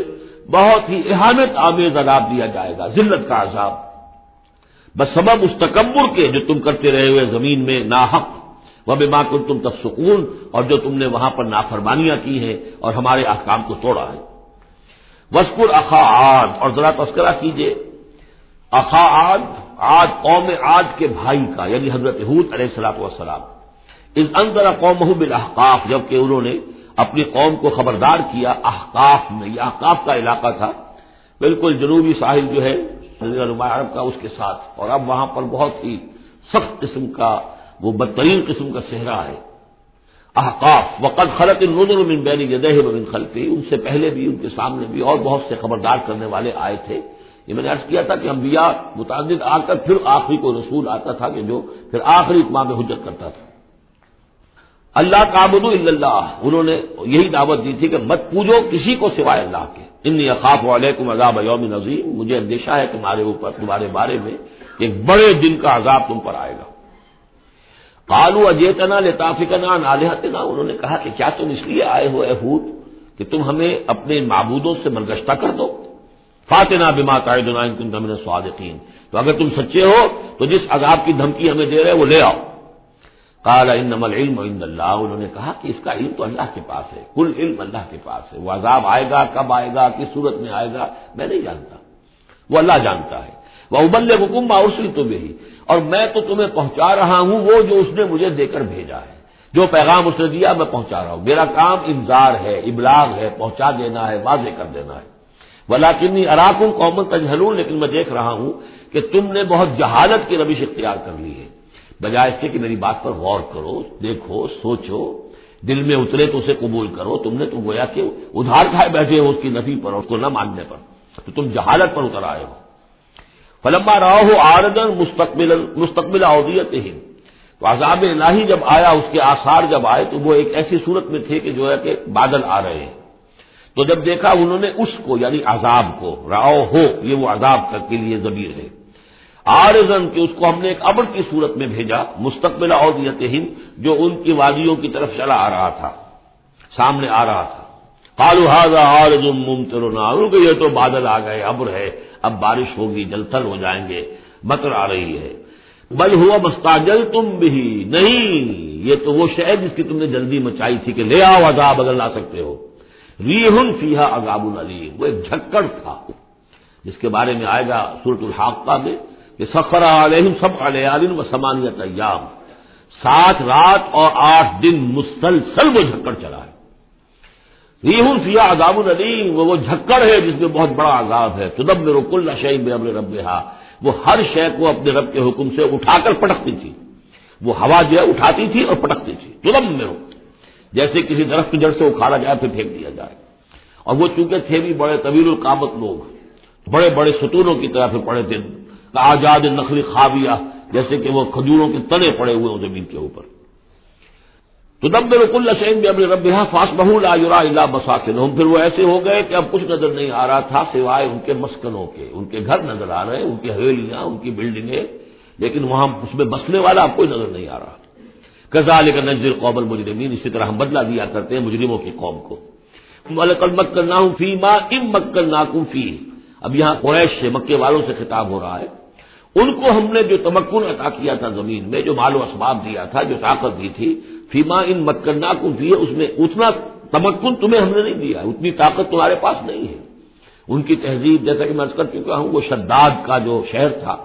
بہت ہی اہانت آمیز عذاب دیا جائے گا، ذلت کا عذاب، بسبب اس تکبر کے جو تم کرتے رہے ہوئے زمین میں ناحق، وَبِمَا كُنتُمْ تَفْسُقُونَ، اور جو تم نے وہاں پر نافرمانیاں کی ہیں اور ہمارے احکام کو توڑا ہے۔ وَاذْكُرْ أَخَا عَادٍ، اور ذرا تذکرہ کیجئے اخا عاد، عاد قوم عاد کے بھائی کا، یعنی حضرت ہود علیہ الصلوۃ والسلام، اذ انذر قومہ بالاحقاف، جبکہ انہوں نے اپنی قوم کو خبردار کیا احقاف میں، یہ احقاف کا علاقہ تھا بالکل جنوبی ساحل جو ہے جزیرہ نما عرب کا، اس کے ساتھ، اور اب وہاں پر بہت ہی سخت قسم کا، وہ بدترین قسم کا صحرا ہے احقاف۔ وقد خلت النذر من بین یدیہ ومن خلفہ، ان سے پہلے بھی، ان کے سامنے بھی اور بہت سے خبردار کرنے والے آئے تھے۔ یہ میں نے عرض کیا تھا کہ انبیاء متعدد آ کر پھر آخری کو رسول آتا تھا کہ جو پھر آخری اتمام حجت کرتا تھا۔ اللہ تعبدوا الا اللہ، انہوں نے یہی دعوت دی تھی کہ مت پوجو کسی کو سوائے اللہ کے۔ انی اخاف علیکم عذاب یوم عظیم، مجھے اندیشہ ہے تمہارے اوپر، تمہارے بارے میں کہ ایک بڑے دن کا عذاب تم پر آئے گا۔ قالوا اجئتنا لتافکنا عن آلہتنا، انہوں نے کہا کہ کیا تم اس لیے آئے ہو اے ہود کہ تم ہمیں اپنے معبودوں سے برگشتہ کر دو؟ فاتنا بما تعدنا ان کنت من الصادقین، تو اگر تم سچے ہو تو جس عذاب کی دھمکی ہمیں دے رہے وہ لے آؤ۔ قال انما العلم عند اللہ، انہوں نے کہا کہ اس کا علم تو اللہ کے پاس ہے، کل علم اللہ کے پاس ہے، وہ عذاب آئے گا، کب آئے گا، کس صورت میں آئے گا میں نہیں جانتا، وہ اللہ جانتا ہے۔ وَأُبَلِّغُكُم مَّا أُرْسِلْتُ بِهِ، اور میں تو تمہیں پہنچا رہا ہوں وہ جو اس نے مجھے دے کر بھیجا ہے، جو پیغام اس نے دیا میں پہنچا رہا ہوں، میرا کام انذار ہے، ابلاغ ہے، پہنچا دینا ہے، واضح کر دینا ہے۔ وَلَٰكِنِّي أَرَاكُمْ قَوْمًا تَجْهَلُونَ، لیکن میں دیکھ رہا ہوں کہ تم نے بہت جہالت کی روش اختیار کر لی ہے، بجائے اس کے کہ میری بات پر غور کرو، دیکھو، سوچو، دل میں اترے تو اسے قبول کرو، تم نے تو گویا کہ ادھار کھائے بیٹھے ہو اس کی نفی پر اور اس کو نہ ماننے پر، تو تم جہالت پر اتر آئے ہو۔ فلما رآہ عارضا مستقبل اودیتہم، تو عذاب الہی جب آیا، اس کے آثار جب آئے تو وہ ایک ایسی صورت میں تھے کہ جو ہے کہ بادل آ رہے ہیں، تو جب دیکھا انہوں نے اس کو یعنی عذاب کو، رآہ ہو یہ وہ عذاب کے لیے ضمیر ہے، عارضاً کہ اس کو ہم نے ایک ابر کی صورت میں بھیجا، مستقبل اودیتہم جو ان کی وادیوں کی طرف چلا آ رہا تھا، سامنے آ رہا تھا۔ قالوا هذا عارض ممطرنا، کہ یہ تو بادل آ گئے، ابر ہے، اب بارش ہوگی، جل تھل ہو جائیں گے، مطر آ رہی ہے۔ بل هو مستعجلتم به، نہیں یہ تو وہ شے جس کی تم نے جلدی مچائی تھی کہ لے آؤ عذاب اگر لا سکتے ہو۔ ریح فیہا عذاب علیم، وہ ایک جھکڑ تھا جس کے بارے میں آئے گا سورۃ الحاقہ میں کہ سخر علیہم سبع لیال وثمانیۃ ایام، 7 رات اور 8 دن مسلسل وہ جھکڑ چلا ہے۔ ریح فیہا عذاب علیم، وہ جھکڑ ہے جس میں بہت بڑا عذاب ہے۔ تدمر کل شیء بامر ربھا، وہ ہر شے کو اپنے رب کے حکم سے اٹھا کر پٹکتی تھی، وہ ہوا جو ہے اٹھاتی تھی اور پٹکتی تھی۔ تدمر، جیسے کسی درخت کی جڑ سے اکھاڑا جائے پھر پھینک دیا جائے، اور وہ چونکہ تھے بھی بڑے طویل القامت لوگ، بڑے بڑے ستونوں کی طرح پھر پڑے تھے، اعجاز النخل خاویہ، جیسے کہ وہ کھجوروں کے تنے پڑے ہوئے ہیں زمین کے اوپر۔ تدبر کل شیء بامر ربھا فاصبحوا لا یری الا مساکنہم، پھر وہ ایسے ہو گئے کہ اب کچھ نظر نہیں آ رہا تھا سوائے ان کے مسکنوں کے، ان کے گھر نظر آ رہے ہیں، ان کی حویلیاں، ان کی بلڈنگیں، لیکن وہاں اس میں بسنے والا اب کوئی نظر نہیں آ رہا۔ کذالک نجزی القوم المجرمین، اسی طرح ہم بدلہ دیا کرتے ہیں مجرموں کی قوم کو۔ وَلَقَدْ مَكَّنَّاهُمْ فِي مَاءٍ مَّكَّنَّاكُمْ فِيهِ، اب یہاں قریش سے، مکے والوں سے خطاب ہو رہا ہے، ان کو ہم نے جو تمکن عطا کیا تھا زمین میں، جو مال و اسباب دیا تھا، جو طاقت دی تھی، فی ماء مکناکم فیہ، اس میں اتنا تمکن تمہیں ہم نے نہیں دیا، اتنی طاقت تمہارے پاس نہیں ہے۔ ان کی تہذیب، جیسا کہ میں عرض کر چکا ہوں، وہ شداد کا جو شہر تھا،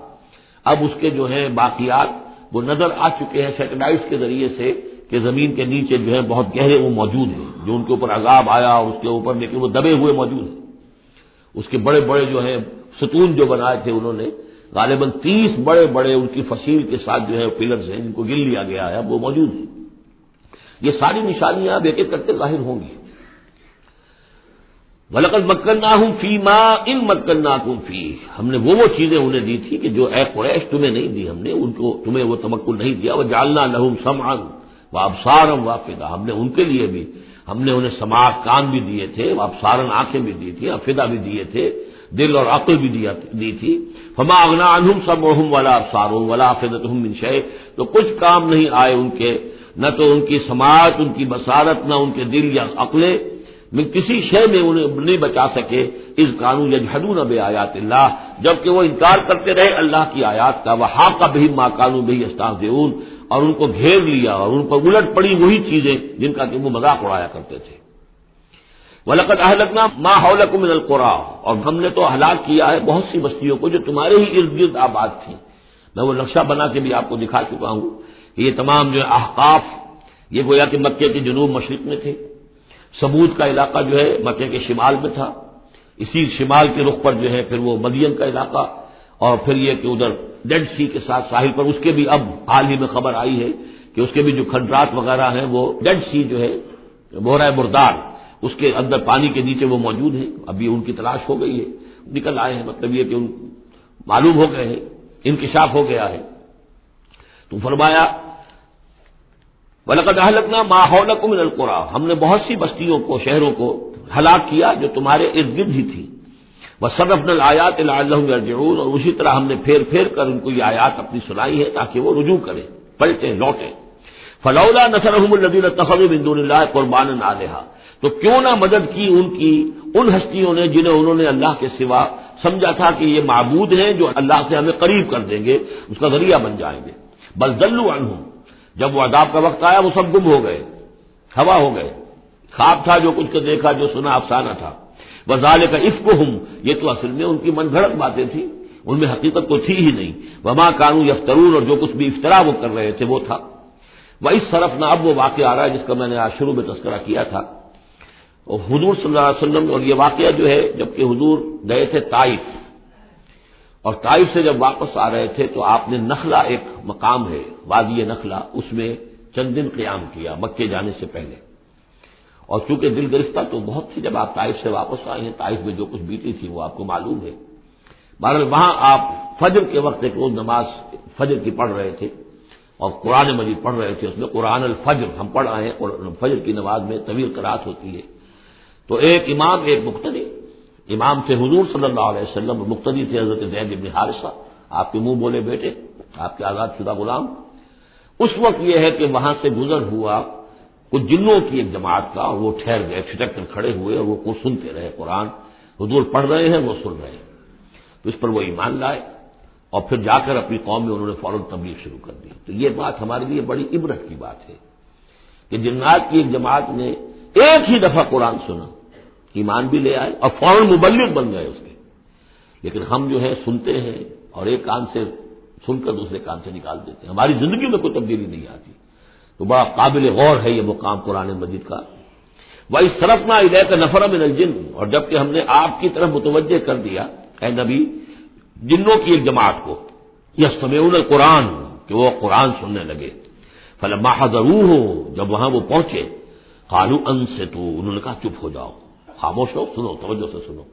اب اس کے جو ہیں باقیات وہ نظر آ چکے ہیں سیٹلائٹس کے ذریعے سے کہ زمین کے نیچے جو ہے بہت گہرے وہ موجود ہیں، جو ان کے اوپر عذاب آیا اور اس کے اوپر لیکن وہ دبے ہوئے موجود ہیں۔ اس کے بڑے بڑے جو ہیں ستون جو بنائے تھے انہوں نے، غالباً 30 بڑے بڑے ان کی فصیل کے ساتھ جو ہے پلرز ہیں جن کو گن لیا گیا ہے، اب وہ موجود ہیں۔ یہ ساری نشانیاں اب ایک ایک کرتے ظاہر ہوں گی۔ وَلَقَدْ مَكَّنَّاهُمْ فِي مَاءٍ مَّكَّنَّاكُمْ فِيهِ، ہم نے وہ چیزیں انہیں دی تھی کہ جو اے قریش تمہیں نہیں دی، ہم نے ان کو، تمہیں وہ تمکن نہیں دیا۔ وَجَعَلْنَا لَهُمْ سَمْعًا وَأَبْصَارًا وَأَفْئِدَةً، ہم نے ان کے لیے بھی، ہم نے انہیں سماع کان بھی دیے تھے، وابصارن آنکھیں بھی دی تھی، افئدہ بھی دیے تھے، دل اور عقل بھی دی تھی. فما اغنا عنہم سمعہم ولا ابصارہم ولا افئدتہم من شیء، تو کچھ کام نہیں آئے ان کے، نہ تو ان کی سماعت، ان کی بصارت، نہ ان کے دل یا عقلیں میں کسی شے میں انہیں نہیں بچا سکے. اذ کانوا یجحدون بآیات اللہ، جبکہ وہ انکار کرتے رہے اللہ کی آیات کا. وحاق بہم ما کانوا بہ یستہزئون، اور ان کو گھیر لیا اور ان پر الٹ پڑی وہی چیزیں جن کا کہ وہ مذاق اڑایا کرتے تھے. وَلَقَدْ أَهْلَكْنَا مَا حَوْلَكُم مِّنَ الْقُرَىٰ، اور ہم نے تو ہلاک کیا ہے بہت سی بستیوں کو جو تمہارے ہی ارد گرد آباد تھیں. میں وہ نقشہ بنا کے بھی آپ کو دکھا چکا ہوں کہ یہ تمام جو ہے احقاف، یہ گویا کہ مکے کے جنوب مشرق میں تھے. سمود کا علاقہ جو ہے مکے کے شمال میں تھا. اسی شمال کے رخ پر جو ہے پھر وہ مدین کا علاقہ، اور پھر یہ کہ ادھر ڈیڈ سی کے ساتھ ساحل پر، اس کے بھی اب حال ہی میں خبر آئی ہے کہ اس کے بھی جو کھنڈرات وغیرہ ہیں وہ ڈیڈ سی جو ہے بحیرہ مردار، اس کے اندر پانی کے نیچے وہ موجود ہیں. ابھی ان کی تلاش ہو گئی ہے، نکل آئے ہیں، مطلب یہ کہ ان معلوم ہو گئے ہیں، انکشاف ہو گیا ہے. تو فرمایا وَلَقَدْ أَهْلَكْنَا مَا حَوْلَكُم مِّنَ الْقُرَىٰ، ہم نے بہت سی بستیوں کو، شہروں کو ہلاک کیا جو تمہارے ارد گرد ہی تھی. وَصَرَّفْنَا الْآيَاتِ لَعَلَّهُمْ يَرْجِعُونَ، اور اسی طرح ہم نے پھیر پھیر کر ان کو یہ آیات اپنی سنائی ہے تاکہ وہ رجوع کریں، پلٹیں، لوٹیں. فَلَوْلَا نَصَرَهُمُ الَّذِينَ اتَّخَذُوا مِن دُونِ اللَّهِ قُرْبَانًا آلِهَةً، تو کیوں نہ مدد کی ان کی ان ہستیوں نے جنہیں انہوں نے اللہ کے سوا سمجھا تھا کہ یہ معبود ہیں جو اللہ سے ہمیں قریب کر دیں گے، اس کا ذریعہ بن جائیں گے. بل ضلوا عنہم، جب وہ عذاب کا وقت آیا وہ سب گم ہو گئے، ہوا ہو گئے. خواب تھا جو کچھ کو دیکھا، جو سنا افسانہ تھا. وذالک افکہم، یہ تو اصل میں ان کی من گھڑت باتیں تھیں، ان میں حقیقت تو تھی ہی نہیں. وما کانوا یفترون، اور جو کچھ بھی افطرا وہ کر رہے تھے وہ تھا. وَإِذْ صَرَفْنَا، اب وہ واقعہ آ رہا ہے جس کا میں نے آج شروع میں تذکرہ کیا تھا. اور حضور صلی اللہ علیہ وسلم، اور یہ واقعہ جو ہے جبکہ حضور گئے تھے طائف، اور طائف سے جب واپس آ رہے تھے تو آپ نے نخلا، ایک مقام ہے وادی نخلا، اس میں چند دن قیام کیا مکے جانے سے پہلے. اور چونکہ دل گرفتہ تو بہت تھی جب آپ طائف سے واپس آئے ہیں، طائف میں جو کچھ بیتی تھی وہ آپ کو معلوم ہے. بہرحال وہاں آپ فجر کے وقت ایک روز نماز فجر کی پڑھ رہے تھے اور قرآن مجید پڑھ رہے تھے. اس میں قرآن الفجر ہم پڑھ آئے ہیں، فجر کی نماز میں طویل قرات ہوتی ہے. تو ایک امام، ایک مقتدی. امام تھے حضور صلی اللہ علیہ وسلم، مقتدی تھے حضرت زید بن حارثہ، آپ کے منہ بولے بیٹے، آپ کے آزاد شدہ غلام. اس وقت یہ ہے کہ وہاں سے گزر ہوا کچھ جنوں کی ایک جماعت کا، اور وہ ٹھہر گئے، چھٹک کر کھڑے ہوئے اور وہ سنتے رہے. قرآن حضور پڑھ رہے ہیں، وہ سن رہے ہیں. تو اس پر وہ ایمان لائے اور پھر جا کر اپنی قوم میں انہوں نے فوراً تبلیغ شروع کر دی. تو یہ بات ہمارے لیے بڑی عبرت کی بات ہے کہ جنات کی ایک جماعت نے ایک ہی دفعہ قرآن سنا، ایمان بھی لے آئے اور فوراً مبلغ بن گئے اس کے. لیکن ہم جو ہے سنتے ہیں اور ایک کان سے سن کر دوسرے کان سے نکال دیتے ہیں، ہماری زندگی میں کوئی تبدیلی نہیں آتی. تو بڑا قابل غور ہے یہ مقام قرآن مجید کا. وَإِذْ صَرَفْنَا إِلَيْكَ نَفَرًا مِنَ الْجِنِّ، اور جبکہ ہم نے آپ کی طرف متوجہ کر دیا اے نبی جنوں کی ایک جماعت کو، یستمعون القرآن، کہ وہ قرآن سننے لگے. فلما حضروہ، جب وہاں وہ پہنچے، قالوا انصتوا، انہوں نے کہا چپ ہو جاؤ، خاموش ہو، سنو، توجہ سے سنو.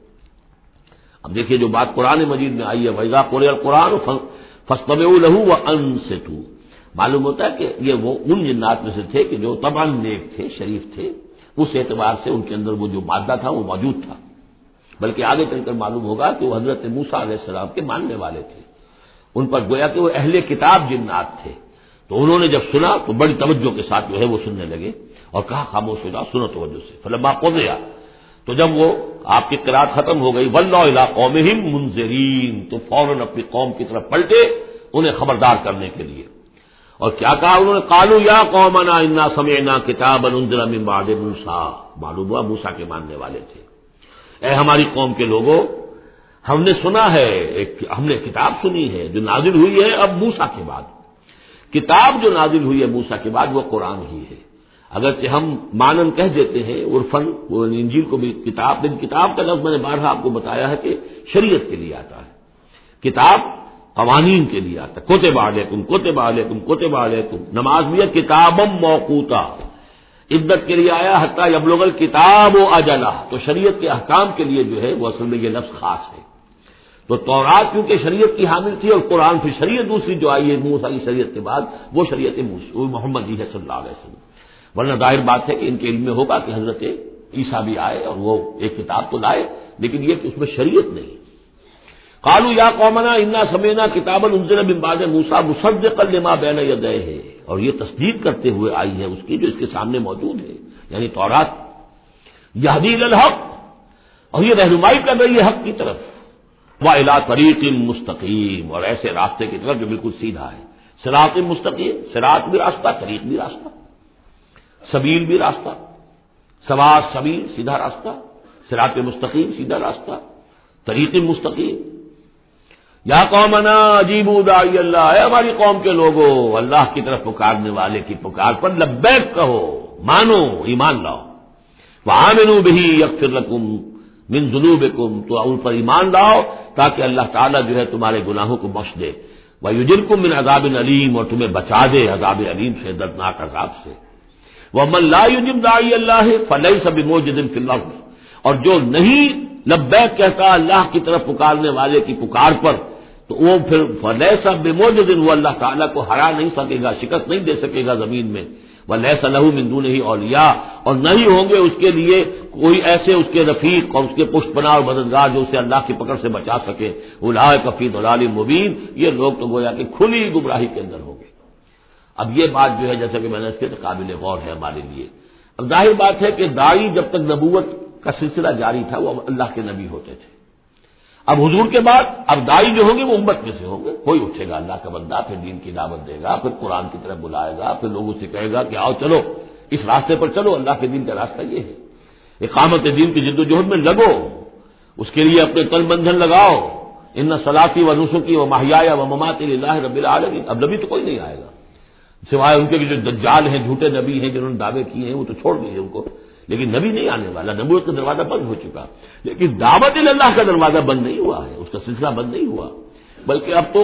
اب دیکھیے جو بات قرآن مجید میں آئی ہے وَإِذَا قُرِئَ الْقُرْآنُ فَاسْتَمِعُوا لَهُ وَأَنصِتُوا، معلوم ہوتا ہے کہ یہ وہ ان جنات میں سے تھے کہ جو طبعاً نیک تھے، شریف تھے، اس اعتبار سے ان کے اندر وہ جو مادہ تھا وہ موجود تھا. بلکہ آگے چل کر معلوم ہوگا کہ وہ حضرت موسیٰ علیہ السلام کے ماننے والے تھے. ان پر گویا کہ وہ اہل کتاب جنات تھے. تو انہوں نے جب سنا تو بڑی توجہ کے ساتھ جو ہے وہ سننے لگے اور کہا خاموش ہو جاؤ، سنو توجہ سے. فلما قضی، تو جب وہ آپ کی قرات ختم ہو گئی، وَلَّوْا إِلَىٰ قَوْمِهِمْ مُنذِرِينَ، تو فوراً اپنی قوم کی طرف پلٹے انہیں خبردار کرنے کے لیے. اور کیا کہا انہوں نے؟ قالوا یا قومنا انا سمعنا کتابا انزل من بعد موسیٰ، معلوم ہوا موسیٰ کے ماننے والے تھے. اے ہماری قوم کے لوگوں، ہم نے سنا ہے، ہم نے کتاب سنی ہے جو نازل ہوئی ہے اب موسیٰ کے بعد. کتاب جو نازل ہوئی ہے موسیٰ کے بعد وہ قرآن ہی ہے. اگرچہ ہم مانن کہہ دیتے ہیں عرفاً، وہ انجیل کو بھی کتاب، لیکن کتاب کا لفظ میں نے بارہا آپ کو بتایا ہے کہ شریعت کے لیے آتا ہے. کتاب قوانین کے لیے آتا ہے. کتب علیکم کتب علیکم کتب علیکم. نماز بھی ہے کتابم موقوتا، عدت کے لیے آیا حتیٰ یبلغ الکتاب و اجلہ. تو شریعت کے احکام کے لیے جو ہے وہ اصل میں یہ لفظ خاص ہے. تو تورات کیونکہ شریعت کی حامل تھی اور قرآن پھر شریعت دوسری جو آئی ہے موسیٰ کی شریعت کے بعد وہ شریعت محمدی ہے صلی اللہ علیہ وسلم. ورنہ ظاہر بات ہے کہ ان کے علم میں ہوگا کہ حضرت عیسیٰ بھی آئے اور وہ ایک کتاب تو لائے، لیکن یہ کہ اس میں شریعت نہیں. قالوا یا قومنا انا سمعنا کتابا انزل من بعد موسیٰ مصدقا لما بین یدیہ، اور یہ تصدیق کرتے ہوئے آئی ہے اس کی جو اس کے سامنے موجود ہے، یعنی تورات، یہدی الی الحق، اور یہ رہنمائی کر رہی ہے حق کی طرف، وَإِلَىٰ طَرِیقٍ مُسْتَقِیمٍ، اور ایسے راستے کی طرف جو بالکل سیدھا ہے، صراط مستقیم، صراط بھی راستہ، طریق بھی راستہ، سبیل بھی راستہ، سواء سبیل سیدھا راستہ، صراط مستقیم سیدھا راستہ، طریق مستقیم۔ یا قومنا اجیبوا داعی اللہ، اے ہماری قوم کے لوگوں، اللہ کی طرف پکارنے والے کی پکار پر لبیک کہو، مانو، ایمان لاؤ، وآمنوا بہ یغفر لکم من ذنوبکم، تو ان پر ایمان لاؤ تاکہ اللہ تعالیٰ جو ہے تمہارے گناہوں کو بخش دے، وَيُجِرْكُم مِّنْ عَذَابٍ علیم، اور تمہیں بچا دے عذاب علیم سے، دردناک عذاب سے۔ وَمَن لَّا يُجِبْ دَاعِيَ اللَّهِ فَلَيْسَ بِمُعْجِزٍ فِي الْأَرْضِ، اور جو نہیں لبیک کہتا اللہ کی طرف پکارنے والے کی پکار پر، تو وہ پھر فَلَيْسَ بِمُعْجِزٍ، وہ اللہ تعالیٰ کو ہرا نہیں سکے گا، شکست نہیں دے سکے گا زمین میں، وَلَيْسَ لَهُ مِن دُونِهِ أَوْلِيَاء، اور نہیں ہوں گے اس کے لیے کوئی ایسے اس کے رفیق اور اس کے پشت پناہ اور مددگار جو اسے اللہ کی پکڑ سے بچا سکے۔ اولئک فی ضلال مبین، یہ لوگ تو گویا کہ کھلی گمراہی کے اندر ہوں گے۔ اب یہ بات جو ہے جیسا کہ میں نے اس کے قابل غور ہے ہمارے لیے۔ اب ظاہر بات ہے کہ داعی جب تک نبوت کا سلسلہ جاری تھا وہ اللہ کے نبی ہوتے تھے، اب حضور کے بعد اب داعی جو ہوں گے وہ امت میں سے ہوں گے، کوئی اٹھے گا اللہ کا بندہ، پھر دین کی دعوت دے گا، پھر قرآن کی طرف بلائے گا، پھر لوگوں سے کہے گا کہ آؤ چلو اس راستے پر چلو، اللہ کے دین کا راستہ یہ ہے، اقامت دین کی جد و جہد میں لگو، اس کے لیے اپنے تن بندھن لگاؤ، ان صلاتی و نسکی و محیایا و مماتی للہ رب العالمین۔ اب نبی تو کوئی نہیں آئے گا سوائے ان کے جو دجال ہیں، جھوٹے نبی ہیں جنہوں نے دعوے کیے ہیں، وہ تو چھوڑ دیجیے ان کو، لیکن نبی نہیں آنے والا، نبوت کا دروازہ بند ہو چکا، لیکن دعوت اللہ کا دروازہ بند نہیں ہوا ہے، اس کا سلسلہ بند نہیں ہوا، بلکہ اب تو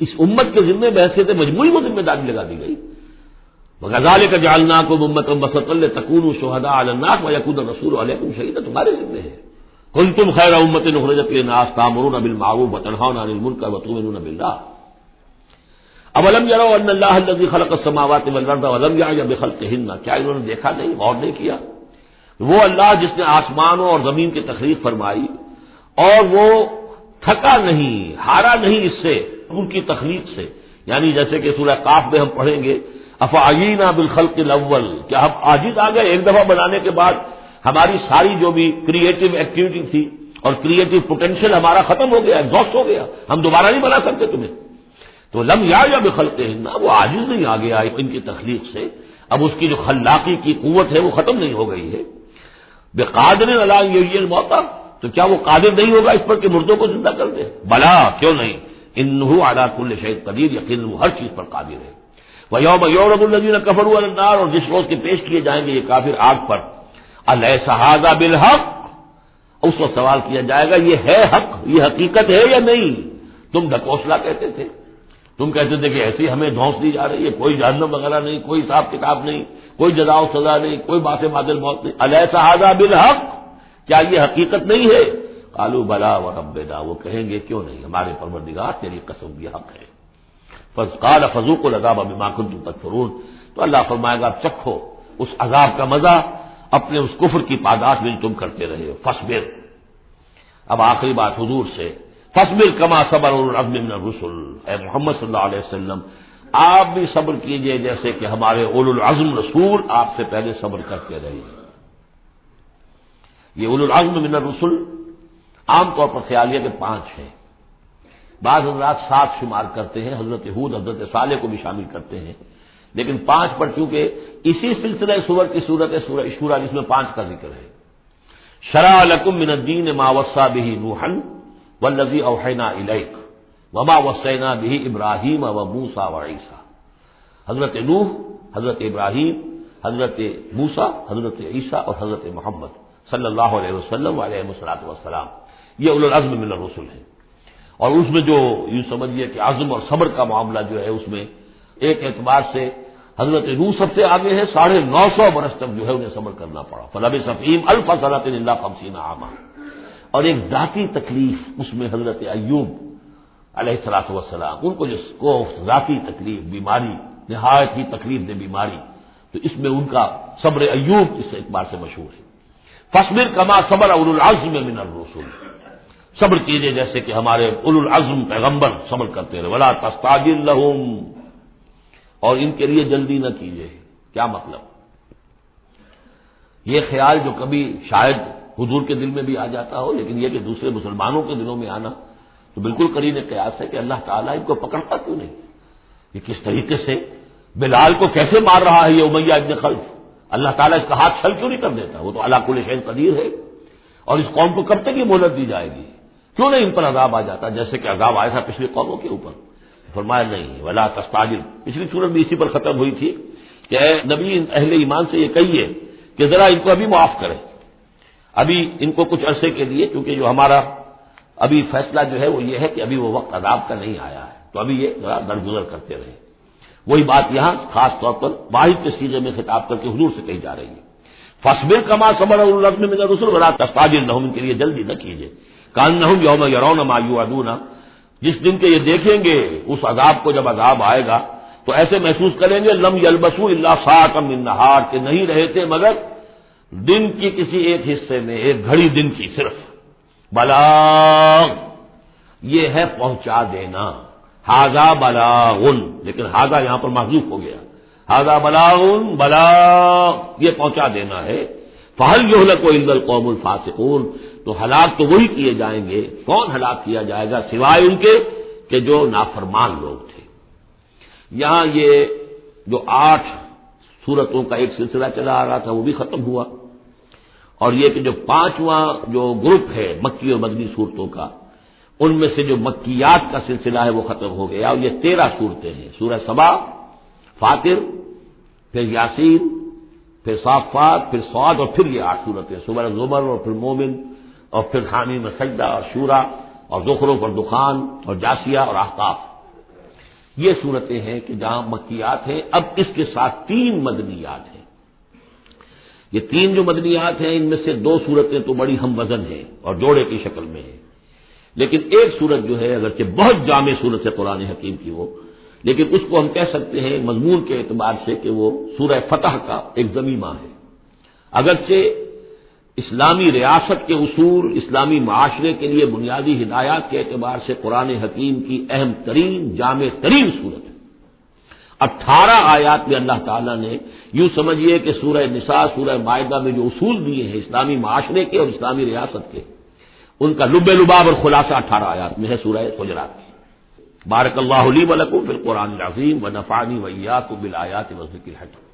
اس امت کے ذمے بحثیت مجموعی کو ذمہ داری لگا دی گئی۔ وَكَذَلِكَ جَعَلْنَاكُمْ أُمَّةً وَسَطًا لِتَكُونُوا شُهَدَاءَ عَلَى النَّاسِ وَيَكُونَ الرَّسُولُ عَلَيْكُمْ شَهِيدًا، تمہارے ذمے ہے۔ كُنتُمْ خَيْرَ أُمَّةٍ أُخْرِجَتْ لِلنَّاسِ تَأْمُرُونَ بِالْمَعْرُوفِ وَتَنْهَوْنَ عَنِ الْمُنكَرِ وَتُؤْمِنُونَ بِاللَّهِ أَوَلَمْ يَرَوْا أَنَّ اللَّهَ الَّذِي خَلَقَ السَّمَاوَاتِ وَالْأَرْضَ وَلَمْ يَعْيَ بِخَلْقِهِنَّ، کیا انہوں نے دیکھا نہیں، غور نہیں کیا؟ وہ اللہ جس نے آسمانوں اور زمین کی تخلیق فرمائی اور وہ تھکا نہیں، ہارا نہیں اس سے، ان کی تخلیق سے، یعنی جیسے کہ سورہ قاف میں ہم پڑھیں گے افعینا بالخلق الاول، کیا ہم عاجز آ گئے ایک دفعہ بنانے کے بعد، ہماری ساری جو بھی کریٹو ایکٹیویٹی تھی اور کریٹو پوٹینشیل ہمارا ختم ہو گیا، ایگزاسٹ ہو گیا، ہم دوبارہ نہیں بنا سکتے تمہیں۔ تو لم یا بخلقہن، وہ عاجز نہیں آ گیا ان کی تخلیق سے، اب اس کی جو خلاقی کی قوت ہے وہ ختم نہیں ہو گئی ہے۔ بقادر علی ان یحیی الموتى، تو کیا وہ قادر نہیں ہوگا اس پر کہ مردوں کو زندہ کر دے؟ بلا، کیوں نہیں، انہ علی کل شیء قدیر، یقیناً وہ ہر چیز پر قادر ہے۔ وَيَوْمَ يُعْرَضُ الَّذِينَ كَفَرُوا عَلَى النَّارِ، اور جس روز کے پیش کیے جائیں گے یہ کافر آگ پر، أَلَيْسَ هَذَا بِالْحَقِّ، اس وقت سوال کیا جائے گا یہ ہے حق، یہ حقیقت ہے یا نہیں؟ تم ڈھکوسلا کہتے تھے، تم کہتے تھے کہ ایسی ہمیں دھونس دی جا رہی ہے، کوئی جہنم وغیرہ نہیں، کوئی حساب کتاب نہیں، کوئی جزا و سزا نہیں، کوئی بات بعد الموت نہیں، أَلَيْسَ هَذَا بِالْحَقِّ، کیا یہ حقیقت نہیں ہے؟ قالوا بلا وربنا، وہ کہیں گے کیوں نہیں، ہمارے پروردگار تیری قسم یہ حق ہے۔ قال فذوقوا العذاب بما كنتم تكفرون، تو اللہ فرمائے گا چکھو اس عذاب کا مزہ اپنے اس کفر کی پاداش میں جو تم کرتے رہے ہو، فاصبر۔ اب آخری بات حضور سے، فاصبر کما صبر اولو العزم من الرسل، اے محمد صلی اللہ علیہ وسلم آپ بھی صبر کیجئے جیسے کہ ہمارے اولو العزم رسول آپ سے پہلے صبر کرتے رہے۔ یہ اولو العزم من الرسل عام طور پر خیالیہ کے 5 ہیں، بعض حضرات 7 شمار کرتے ہیں، حضرت ہود حضرت صالح کو بھی شامل کرتے ہیں، لیکن 5 پر چونکہ اسی سلسلہ سور کی صورت سورہ شورى جس میں 5 کا ذکر ہے۔ شرع لکم من الدین ما وصى به نوحا والذی اوحینا الیک وما وصینا به ابراہیم وموسیٰ وعیسیٰ، حضرت نوح، حضرت ابراہیم، حضرت موسیٰ، حضرت عیسیٰ اور حضرت محمد صلی اللہ علیہ وسلم علیہ السلام، یہ اولو العزم من الرسل ہیں۔ اور اس میں جو یوں سمجھیے کہ عزم اور صبر کا معاملہ جو ہے اس میں ایک اعتبار سے حضرت نوح سب سے آگے ہے، 950 برس تک جو ہے انہیں صبر کرنا پڑا، فلبث فیہم 1000 سنۃ الا 50 عاما۔ اور ایک ذاتی تکلیف اس میں حضرت ایوب علیہ السلام، ان کو جس کو ذاتی تکلیف، بیماری، نہایت ہی تکلیف دہ بیماری، تو اس میں ان کا صبر ایوب اس اعتبار سے مشہور ہے۔ فاصبر کما صبر اولو العزم من الرسل، صبر کیجئے جیسے کہ ہمارے اولو العزم پیغمبر صبر کرتے رہے، ولا تستعجل لهم، اور ان کے لیے جلدی نہ کیجئے۔ کیا مطلب؟ یہ خیال جو کبھی شاید حضور کے دل میں بھی آ جاتا ہو، لیکن یہ کہ دوسرے مسلمانوں کے دلوں میں آنا تو بالکل قرین قیاس ہے کہ اللہ تعالیٰ ان کو پکڑتا کیوں نہیں؟ یہ کس طریقے سے بلال کو کیسے مار رہا ہے یہ امیہ ابن خلف، اللہ تعالیٰ اس کا ہاتھ چھل کیوں نہیں کر دیتا؟ وہ تو علی کل شیء قدیر ہے، اور اس قوم کو کب تک یہ مہلت دی جائے گی؟ کیوں نہیں ان پر عذاب آ جاتا جیسے کہ عذاب آیا تھا پچھلی قوموں کے اوپر؟ فرمایا نہیں، ولا تستعجل۔ پچھلی سورت بھی اسی پر ختم ہوئی تھی کہ اے نبی اہل ایمان سے یہ کہیے کہ ذرا ان کو ابھی معاف کریں، ابھی ان کو کچھ عرصے کے لیے، کیونکہ جو ہمارا ابھی فیصلہ جو ہے وہ یہ ہے کہ ابھی وہ وقت عذاب کا نہیں آیا ہے، تو ابھی یہ ذرا درگزر کرتے رہیں۔ وہی بات یہاں خاص طور پر واحد کے صیغے میں خطاب کر کے حضور سے کہی جا رہی ہے، فاصبر کما صبر اولو العزم من الرسل ولا تستعجل لهم، ان کے لیے جلدی نہ کیجیے۔ کانہم یوم یرون ما یوعدون، جس دن کے یہ دیکھیں گے اس عذاب کو، جب عذاب آئے گا تو ایسے محسوس کریں گے لم یلبسوا الا ساعۃ من نہار، کہ نہیں رہے تھے مگر دن کی کسی ایک حصے میں، ایک گھڑی دن کی صرف۔ بلاغ، یہ ہے پہنچا دینا، ھذا بلاغ، لیکن ھذا یہاں پر محذوف ہو گیا، ھذا بلاغ، بلاغ یہ پہنچا دینا ہے۔ فہل یہلک الا القوم الفاسقون، تو ہلاک تو وہی کیے جائیں گے، کون ہلاک کیا جائے گا سوائے ان کے کہ جو نافرمان لوگ تھے۔ یہاں یہ جو 8 سورتوں کا ایک سلسلہ چلا آ رہا تھا وہ بھی ختم ہوا، اور یہ کہ جو 5واں جو گروپ ہے مکی اور مدنی صورتوں کا، ان میں سے جو مکیات کا سلسلہ ہے وہ ختم ہو گیا، اور یہ 13 صورتیں ہیں، سورہ سبا، فاطر، پھر یاسین، پھر صافات، پھر صاد، اور پھر یہ 8 صورتیں، سورہ زمر، اور پھر مومن، اور پھر حامیم سجدہ، اور شورا، اور زخرف، اور دخان، اور جاسیہ، اور احقاف۔ یہ صورتیں ہیں کہ جہاں مکیات ہیں۔ اب اس کے ساتھ 3 مدنیات ہیں۔ یہ 3 جو مدنیات ہیں ان میں سے 2 صورتیں تو بڑی ہم وزن ہیں اور جوڑے کی شکل میں ہیں، لیکن ایک صورت جو ہے اگرچہ بہت جامع صورت ہے قرآن حکیم کی وہ، لیکن اس کو ہم کہہ سکتے ہیں مضمون کے اعتبار سے کہ وہ سورہ فتح کا ایک ضمیمہ ہے۔ اگرچہ اسلامی ریاست کے اصول، اسلامی معاشرے کے لیے بنیادی ہدایات کے اعتبار سے قرآن حکیم کی اہم ترین، جامع ترین صورت ہے۔ 18 آیات میں اللہ تعالیٰ نے یوں سمجھیے کہ سورہ نساء، سورہ مائدہ میں جو اصول دیے ہیں اسلامی معاشرے کے اور اسلامی ریاست کے، ان کا لب لباب اور خلاصہ 18 آیات میں ہے سورہ حجرات کی۔ بارک اللہ لی و لکم فی القرآن العظیم و نفعنی و ایاکم بالآیات والذکر الحکیم۔